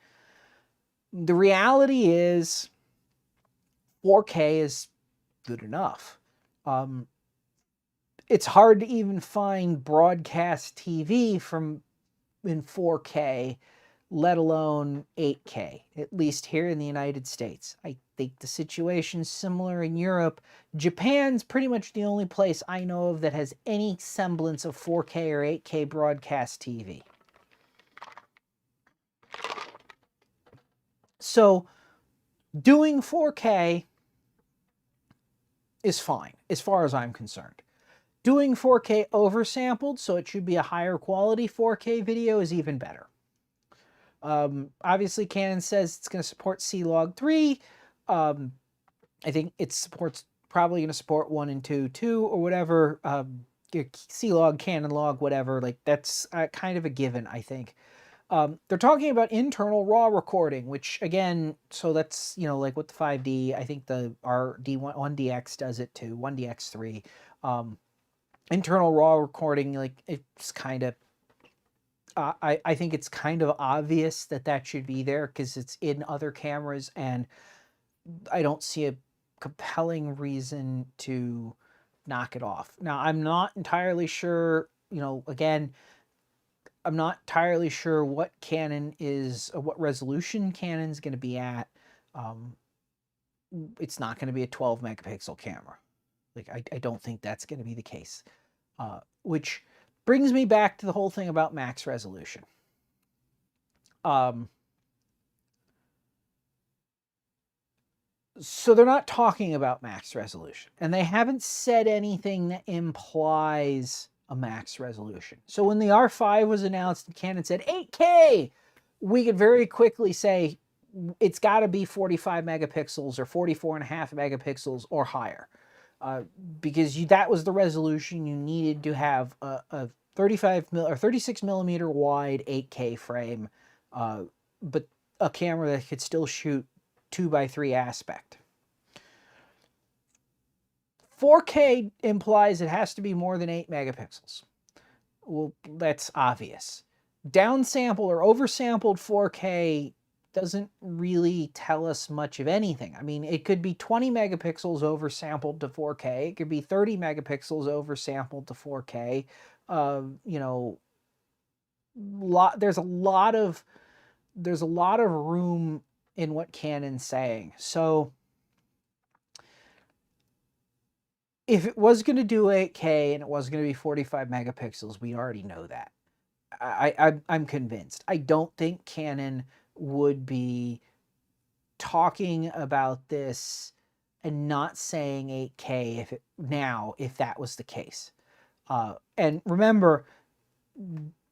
The reality is 4K is good enough. It's hard to even find broadcast TV in 4K, let alone 8K, at least here in the United States. I think the situation's similar in Europe. Japan's pretty much the only place I know of that has any semblance of 4K or 8K broadcast TV. So doing 4K is fine, as far as I'm concerned. Doing 4K oversampled, so it should be a higher quality 4K video, is even better. Obviously, Canon says it's going to support C-Log 3. I think it supports, probably going to support 1 and 2 too, or whatever. your C log, Canon log, whatever. Like that's kind of a given, I think. They're talking about internal RAW recording, which again, so that's, you know, like with the 5D, I think the R1DX does it too, 1DX3. Internal RAW recording, like it's kind of, I think it's kind of obvious that that should be there because it's in other cameras, and I don't see a compelling reason to knock it off. Now, I'm not entirely sure, you know, again, I'm not entirely sure what Canon is, or what resolution Canon's going to be at. Um, it's not going to be a 12 megapixel camera. Like, I don't think that's going to be the case. Which brings me back to the whole thing about max resolution. So they're not talking about max resolution, and they haven't said anything that implies a max resolution. So when the R5 was announced and Canon said 8K, we could very quickly say it's got to be 45 megapixels or 44.5 megapixels or higher, because that was the resolution you needed to have a 36 millimeter wide 8K frame, but a camera that could still shoot 2:3 aspect. 4K implies it has to be more than 8 megapixels. Well, that's obvious. Downsampled or oversampled 4K doesn't really tell us much of anything. I mean, it could be 20 megapixels oversampled to 4K. It could be 30 megapixels oversampled to 4K. You know, there's a lot of room in what Canon's saying. So if it was going to do 8K and it was going to be 45 megapixels, we already know that. I'm convinced. I don't think Canon would be talking about this and not saying 8K if that was the case. And remember,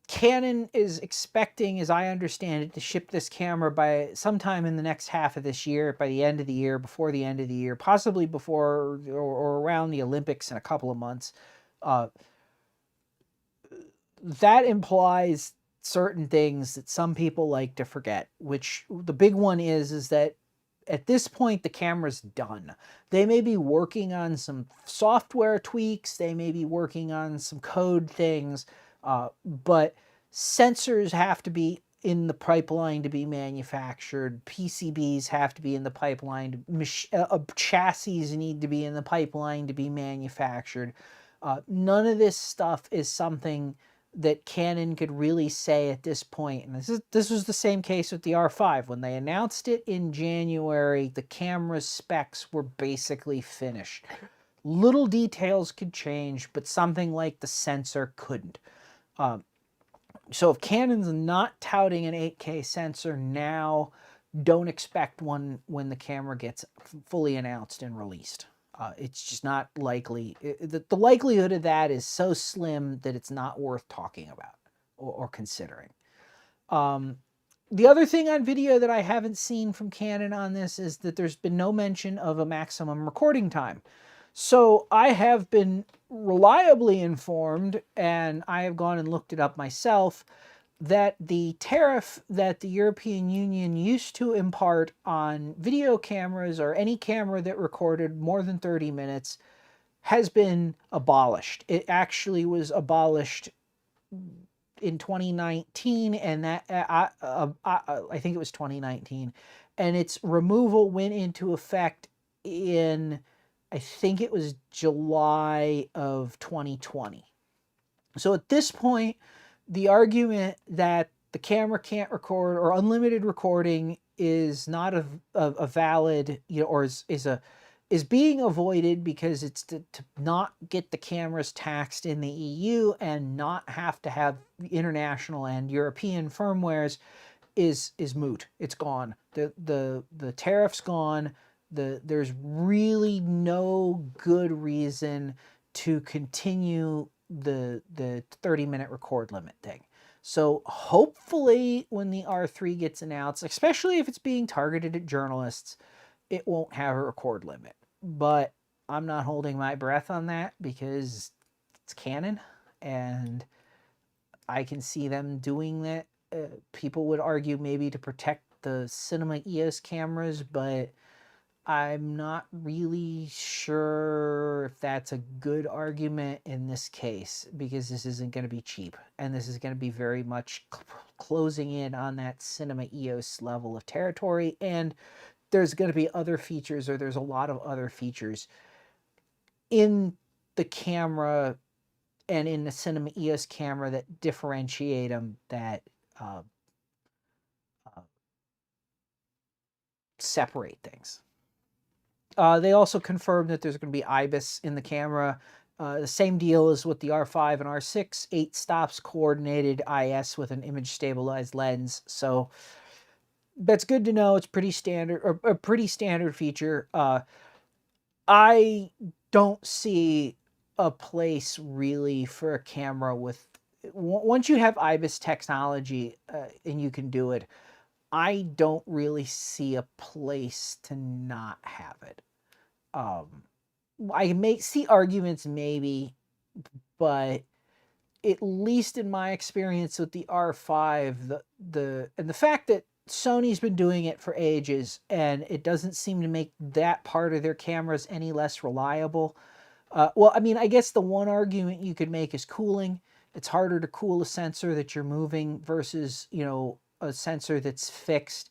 Canon is expecting, as I understand it, to ship this camera by sometime in the next half of this year, by the end of the year, before the end of the year, possibly before or around the Olympics in a couple of months. That implies certain things that some people like to forget, which the big one is that at this point, the camera's done. They may be working on some software tweaks. They may be working on some code things. But sensors have to be in the pipeline to be manufactured. PCBs have to be in the pipeline. Chassis need to be in the pipeline to be manufactured. None of this stuff is something that Canon could really say at this point. And this was the same case with the R5. When they announced it in January, the camera specs were basically finished. Little details could change, but something like the sensor couldn't. So if Canon's not touting an 8K sensor now, don't expect one when the camera gets fully announced and released. It's just not likely. The likelihood of that is so slim that it's not worth talking about or considering. The other thing on video that I haven't seen from Canon on this is that there's been no mention of a maximum recording time. So I have been reliably informed, and I have gone and looked it up myself, that the tariff that the European Union used to impart on video cameras or any camera that recorded more than 30 minutes has been abolished. It actually was abolished in 2019, and that I think it was 2019, and its removal went into effect in, I think it was July of 2020. So at this point, the argument that the camera can't record or unlimited recording is not a valid, you know, or is being avoided because it's to not get the cameras taxed in the EU and not have to have international and European firmwares is moot. It's gone. The tariff's gone. There's really no good reason to continue the 30-minute record limit thing. So hopefully when the R3 gets announced, especially if it's being targeted at journalists, it won't have a record limit. But I'm not holding my breath on that because it's Canon, and I can see them doing that. People would argue maybe to protect the cinema EOS cameras, but I'm not really sure if that's a good argument in this case, because this isn't going to be cheap, and this is going to be very much closing in on that cinema EOS level of territory, and there's going to be other features, or there's a lot of other features in the camera and in the cinema EOS camera that differentiate them, that separate things. They also confirmed that there's going to be IBIS in the camera. The same deal as with the R5 and R6, 8 stops coordinated IS with an image stabilized lens. So that's good to know. It's pretty standard, or a pretty standard feature. I don't see a place really for a camera with, once you have IBIS technology and you can do it, I don't really see a place to not have it. I may see arguments maybe, but at least in my experience with the R5, and the fact that Sony's been doing it for ages and it doesn't seem to make that part of their cameras any less reliable. Well, I mean, I guess the one argument you could make is cooling. It's harder to cool a sensor that you're moving versus, you know, a sensor that's fixed.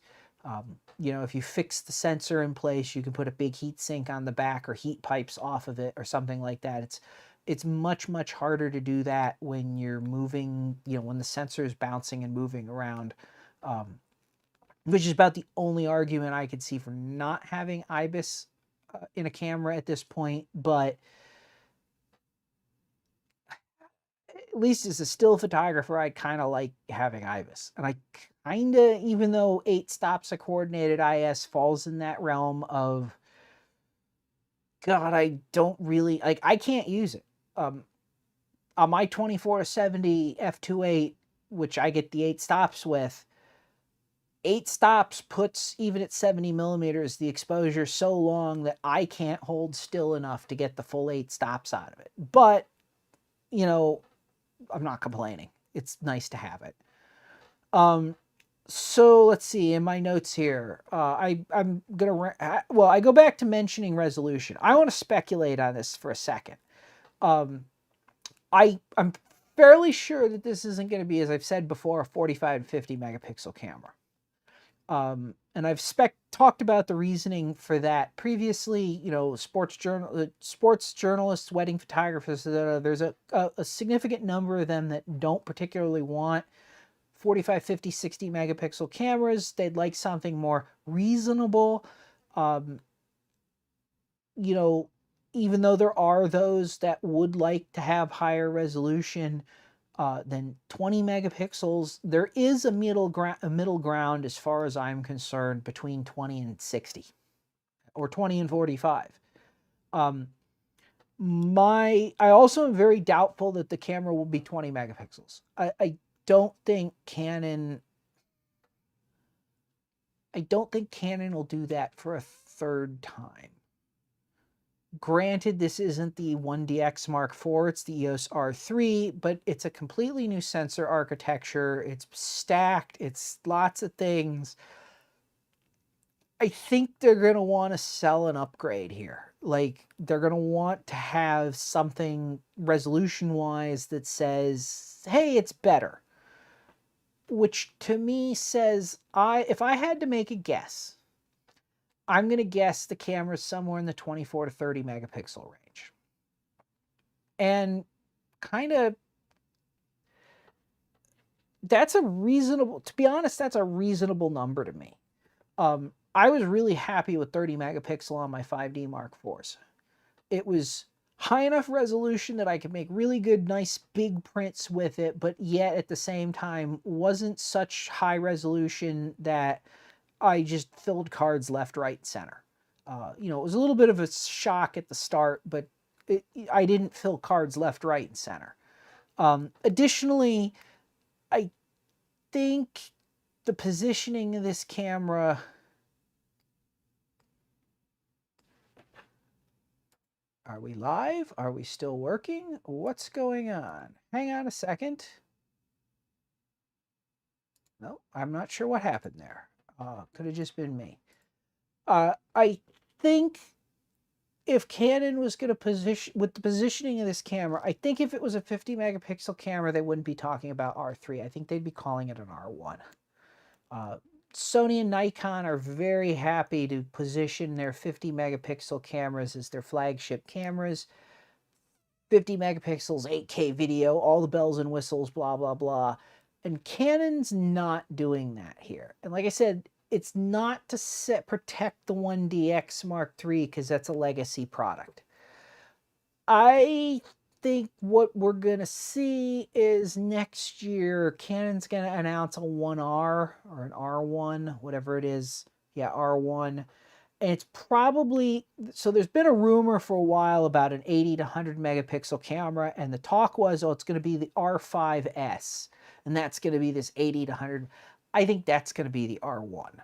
You know, if you fix the sensor in place, you can put a big heat sink on the back or heat pipes off of it or something like that. It's much, much harder to do that when you're moving, you know, when the sensor is bouncing and moving around, which is about the only argument I could see for not having IBIS in a camera at this point. But at least as a still photographer, I kind of like having IBIS. And I kind of, even though 8 stops of coordinated IS falls in that realm of, God, I don't really, like, I can't use it. On my 24-70 f2.8, which I get the 8 stops with, 8 stops puts, even at 70 millimeters, the exposure so long that I can't hold still enough to get the full 8 stops out of it. But, you know, I'm not complaining. It's nice to have it. So let's see in my notes here. I'm gonna, well, I go back to mentioning resolution. I want to speculate on this for a second. I'm fairly sure that this isn't going to be, as I've said before, a 45 to 50 megapixel camera. And I've talked about the reasoning for that previously. You know, sports journalists, wedding photographers, there's a significant number of them that don't particularly want 45, 50, 60 megapixel cameras. They'd like something more reasonable. You know, even though there are those that would like to have higher resolution than 20 megapixels, there is a middle ground as far as I'm concerned between 20 and 60, or 20 and 45. I also am very doubtful that the camera will be 20 megapixels. I don't think Canon will do that for a third time. Granted, this isn't the 1DX Mark IV, it's the EOS R3, but it's a completely new sensor architecture. It's stacked, it's lots of things. I think they're going to want to sell an upgrade here. Like, they're going to want to have something resolution-wise that says, hey, it's better. Which to me says, if I had to make a guess, I'm going to guess the camera's somewhere in the 24 to 30 megapixel range. And kind of, that's a reasonable, to be honest, that's a reasonable number to me. I was really happy with 30 megapixel on my 5D Mark IVs. It was high enough resolution that I could make really good, nice big prints with it, but yet at the same time wasn't such high resolution that I just filled cards left, right, center. You know, it was a little bit of a shock at the start, but I didn't fill cards left, right, and center. Additionally, I think the positioning of this camera, Are we live? Are we still working? What's going on? Hang on a second. No, I'm not sure what happened there. Could have just been me. I think if Canon was going to position, with the positioning of this camera, I think if it was a 50 megapixel camera, they wouldn't be talking about R3. I think they'd be calling it an R1. Sony and Nikon are very happy to position their 50 megapixel cameras as their flagship cameras. 50 megapixels, 8K video, all the bells and whistles, blah, blah, blah. And Canon's not doing that here. And like I said, it's not to protect the 1DX Mark III because that's a legacy product. I think what we're going to see is next year, Canon's going to announce a 1R or an R1, whatever it is. Yeah, R1. And it's probably, so there's been a rumor for a while about an 80 to 100 megapixel camera, and the talk was, oh, it's going to be the R5S, and that's going to be this 80 to 100. I think that's going to be the R1.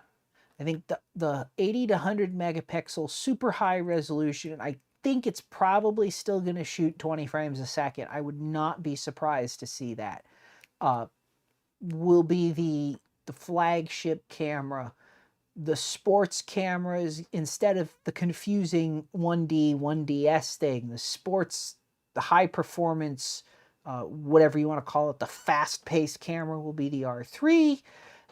I think the 80 to 100 megapixel super high resolution, I think it's probably still going to shoot 20 frames a second. I would not be surprised to see that. Will be the flagship camera. The sports cameras, instead of the confusing 1D, 1DS thing, the sports, the high performance, whatever you want to call it, the fast-paced camera will be the R3,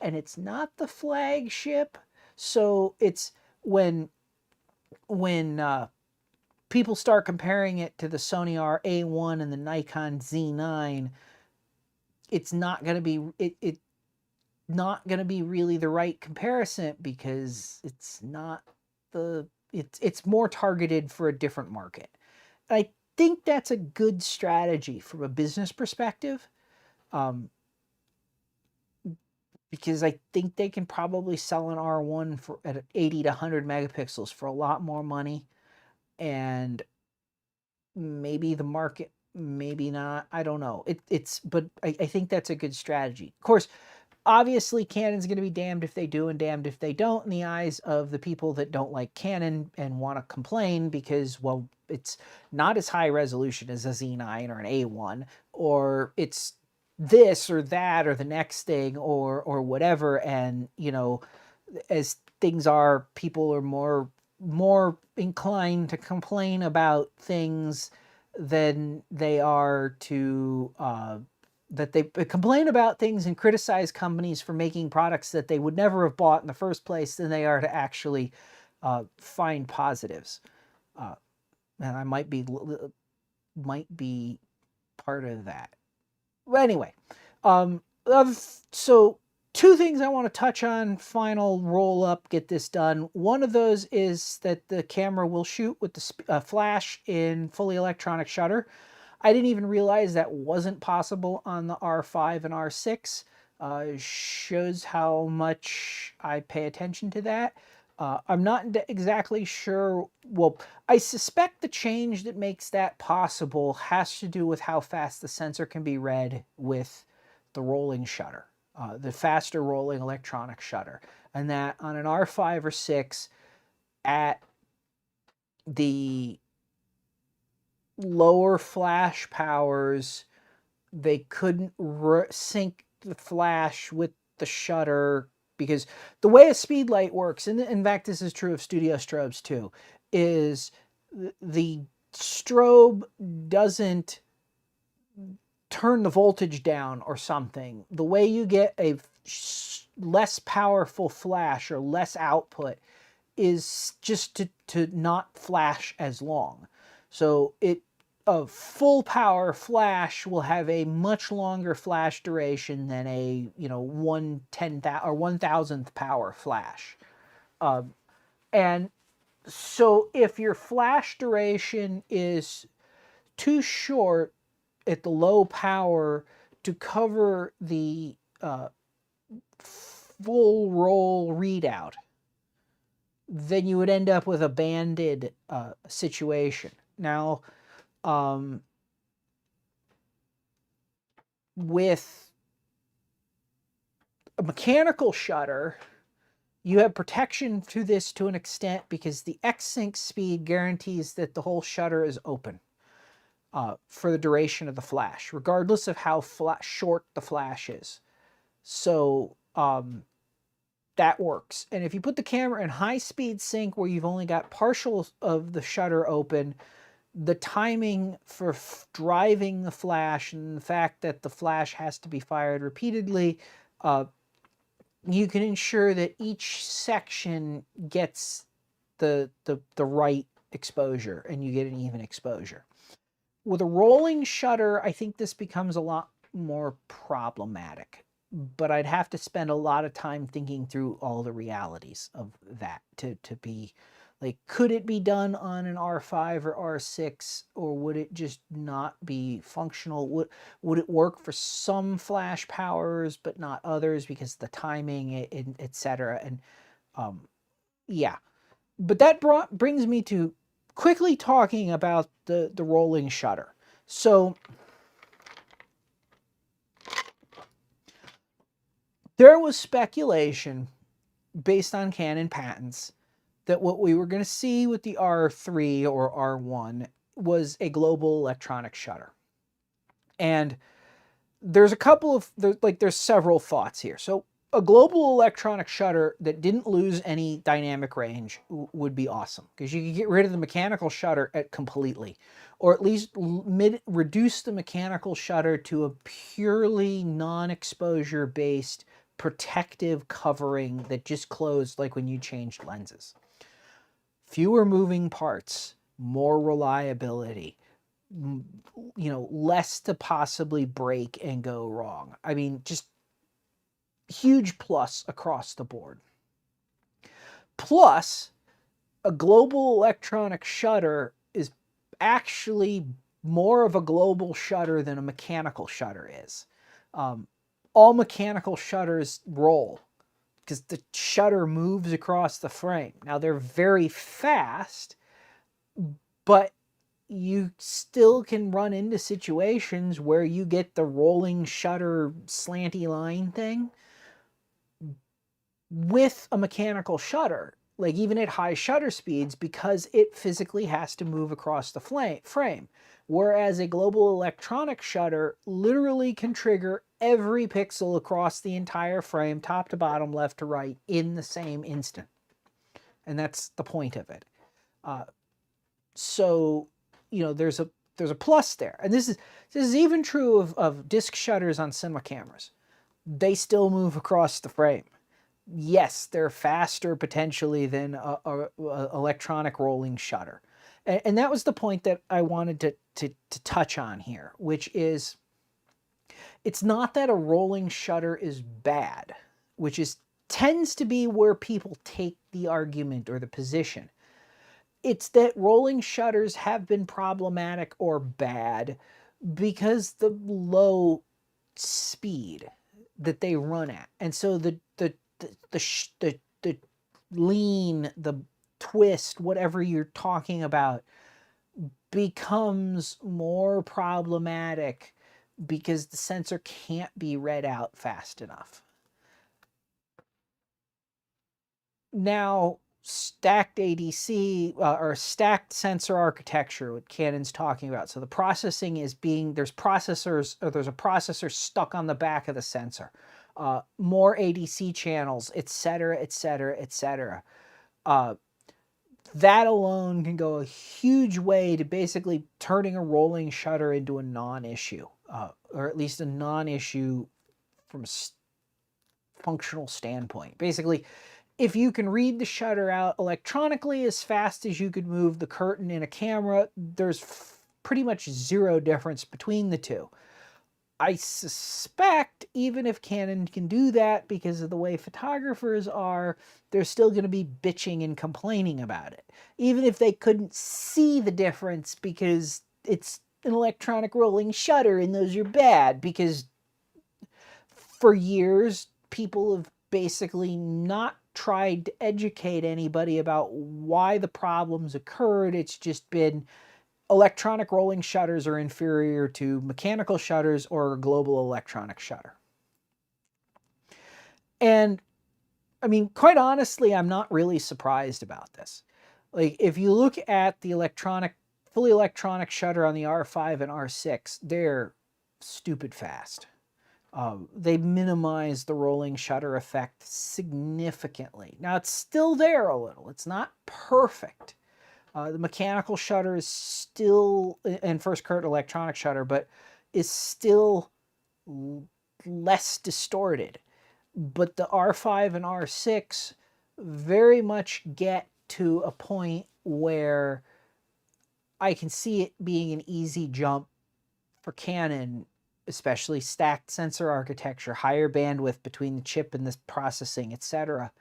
and it's not the flagship. So it's when people start comparing it to the Sony A1 and the Nikon Z9, it's not going to be not going to be really the right comparison because it's not it's more targeted for a different market. And I think that's a good strategy from a business perspective, because I think they can probably sell an R1 for at 80 to 100 megapixels for a lot more money, and maybe the market, maybe not, I don't know. But I think that's a good strategy. Of course, obviously, Canon's going to be damned if they do and damned if they don't in the eyes of the people that don't like Canon and want to complain because, well, it's not as high resolution as a Z9 or an A1, or it's this or that or the next thing or whatever. And, you know, as things are, people are more inclined to complain about things than they are to that they complain about things and criticize companies for making products that they would never have bought in the first place than they are to actually find positives. And I might be part of that. But anyway, so two things I want to touch on, final roll up, get this done. One of those is that the camera will shoot with the flash in fully electronic shutter. I didn't even realize that wasn't possible on the R5 and R6. Shows how much I pay attention to that. I'm not exactly sure. Well, I suspect the change that makes that possible has to do with how fast the sensor can be read with the rolling shutter, the faster rolling electronic shutter. And that on an R5 or 6 at the lower flash powers, they couldn't sync the flash with the shutter because the way a speed light works, and in fact this is true of studio strobes too, is the strobe doesn't turn the voltage down or something. The way you get a less powerful flash or less output is just to not flash as long. So a full power flash will have a much longer flash duration than a 1/10,000 or 1,000th power flash. And so if your flash duration is too short at the low power to cover the full roll readout, then you would end up with a banded situation. Now, with a mechanical shutter, You have protection to this to an extent because the X-Sync speed guarantees that the whole shutter is open for the duration of the flash, regardless of how short the flash is. So that works. And if you put the camera in high-speed sync where you've only got partial of the shutter open, the timing for driving the flash and the fact that the flash has to be fired repeatedly, you can ensure that each section gets the right exposure and you get an even exposure. With a rolling shutter, I think this becomes a lot more problematic, but I'd have to spend a lot of time thinking through all the realities of that to be like, could it be done on an R5 or R6, or would it just not be functional? Would it work for some flash powers but not others because of the timing, etc. And yeah, but that brings me to quickly talking about the rolling shutter. So there was speculation based on Canon patents that what we were going to see with the R3 or R1 was a global electronic shutter. And there's a couple of, there's several thoughts here. So a global electronic shutter that didn't lose any dynamic range would be awesome, because you could get rid of the mechanical shutter completely, or at least reduce the mechanical shutter to a purely non-exposure based protective covering that just closed like when you changed lenses. Fewer moving parts, more reliability, less to possibly break and go wrong. I mean, just huge plus across the board. Plus, a global electronic shutter is actually more of a global shutter than a mechanical shutter is. All mechanical shutters roll because the shutter moves across the frame. Now, they're very fast, but you still can run into situations where you get the rolling shutter slanty line thing with a mechanical shutter, like even at high shutter speeds, because it physically has to move across the frame. Whereas a global electronic shutter literally can trigger every pixel across the entire frame, top to bottom, left to right, in the same instant. And that's the point of it. So, there's a plus there. And this is even true of disc shutters on cinema cameras. They still move across the frame. Yes, they're faster potentially than a electronic rolling shutter. And that was the point that I wanted to touch on here, which is, it's not that a rolling shutter is bad, which tends to be where people take the argument or the position. It's that rolling shutters have been problematic or bad because the low speed that they run at. And so the lean, the twist, whatever you're talking about, becomes more problematic because the sensor can't be read out fast enough. Now, stacked ADC or stacked sensor architecture, what Canon's talking about. So the processing is there's a processor stuck on the back of the sensor. More ADC channels, etc., etc., etc. That alone can go a huge way to basically turning a rolling shutter into a non-issue, or at least a non-issue from a functional standpoint. Basically, if you can read the shutter out electronically as fast as you could move the curtain in a camera, there's pretty much zero difference between the two. I suspect even if Canon can do that because of the way photographers are, they're still going to be bitching and complaining about it. Even if they couldn't see the difference because it's an electronic rolling shutter and those are bad, because for years people have basically not tried to educate anybody about why the problems occurred. It's just been electronic rolling shutters are inferior to mechanical shutters or a global electronic shutter. And I mean, quite honestly, I'm not really surprised about this. Like, if you look at the fully electronic shutter on the R5 and R6, they're stupid fast. They minimize the rolling shutter effect significantly. Now, it's still there a little. It's not perfect. The mechanical shutter is still, and first current electronic shutter, but is still less distorted. But the R5 and R6 very much get to a point where I can see it being an easy jump for Canon, especially stacked sensor architecture, higher bandwidth between the chip and the processing, etc.,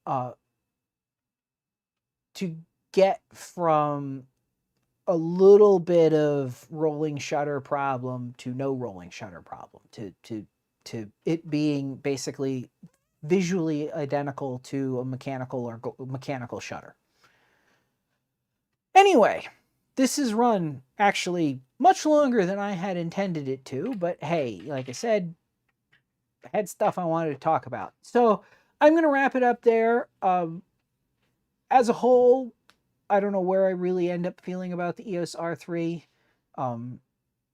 to get from a little bit of rolling shutter problem to no rolling shutter problem, to it being basically visually identical to a mechanical shutter. Anyway, this has run actually much longer than I had intended it to, but hey, like I said, I had stuff I wanted to talk about. So I'm going to wrap it up there. As a whole, I don't know where I really end up feeling about the EOS R3.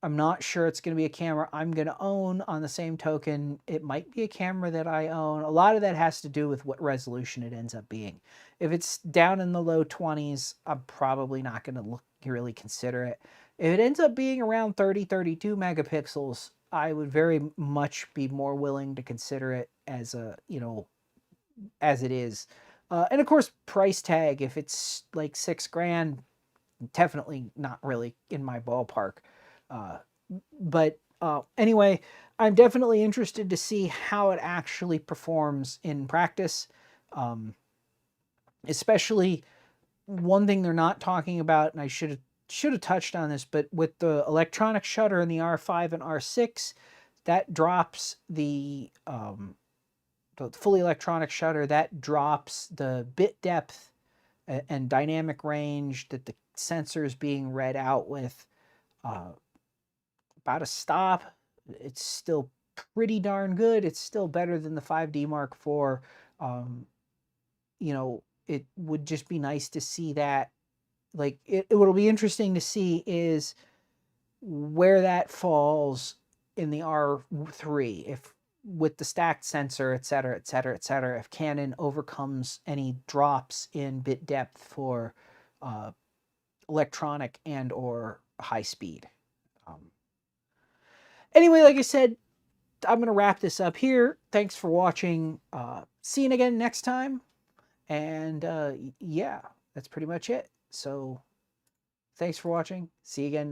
I'm not sure it's going to be a camera I'm going to own. On the same token, it might be a camera that I own. A lot of that has to do with what resolution it ends up being. If it's down in the low 20s, I'm probably not going to really consider it. If it ends up being around 30, 32 megapixels, I would very much be more willing to consider it as a, as it is. And of course, price tag, if it's like $6,000, definitely not really in my ballpark. But anyway, I'm definitely interested to see how it actually performs in practice. Especially one thing they're not talking about, and I should have touched on this, but with the electronic shutter in the R5 and R6, that drops the fully electronic shutter, that drops the bit depth and dynamic range that the sensor is being read out with about a stop. It's still pretty darn good. It's still better than the 5D Mark IV. It would just be nice to see that. Like, what'll be interesting to see is where that falls in the R3, if with the stacked sensor, et cetera, et cetera, et cetera, if Canon overcomes any drops in bit depth for electronic and or high speed. Anyway, like I said, I'm going to wrap this up here. Thanks for watching. See you again next time. And yeah, that's pretty much it. So thanks for watching. See you again.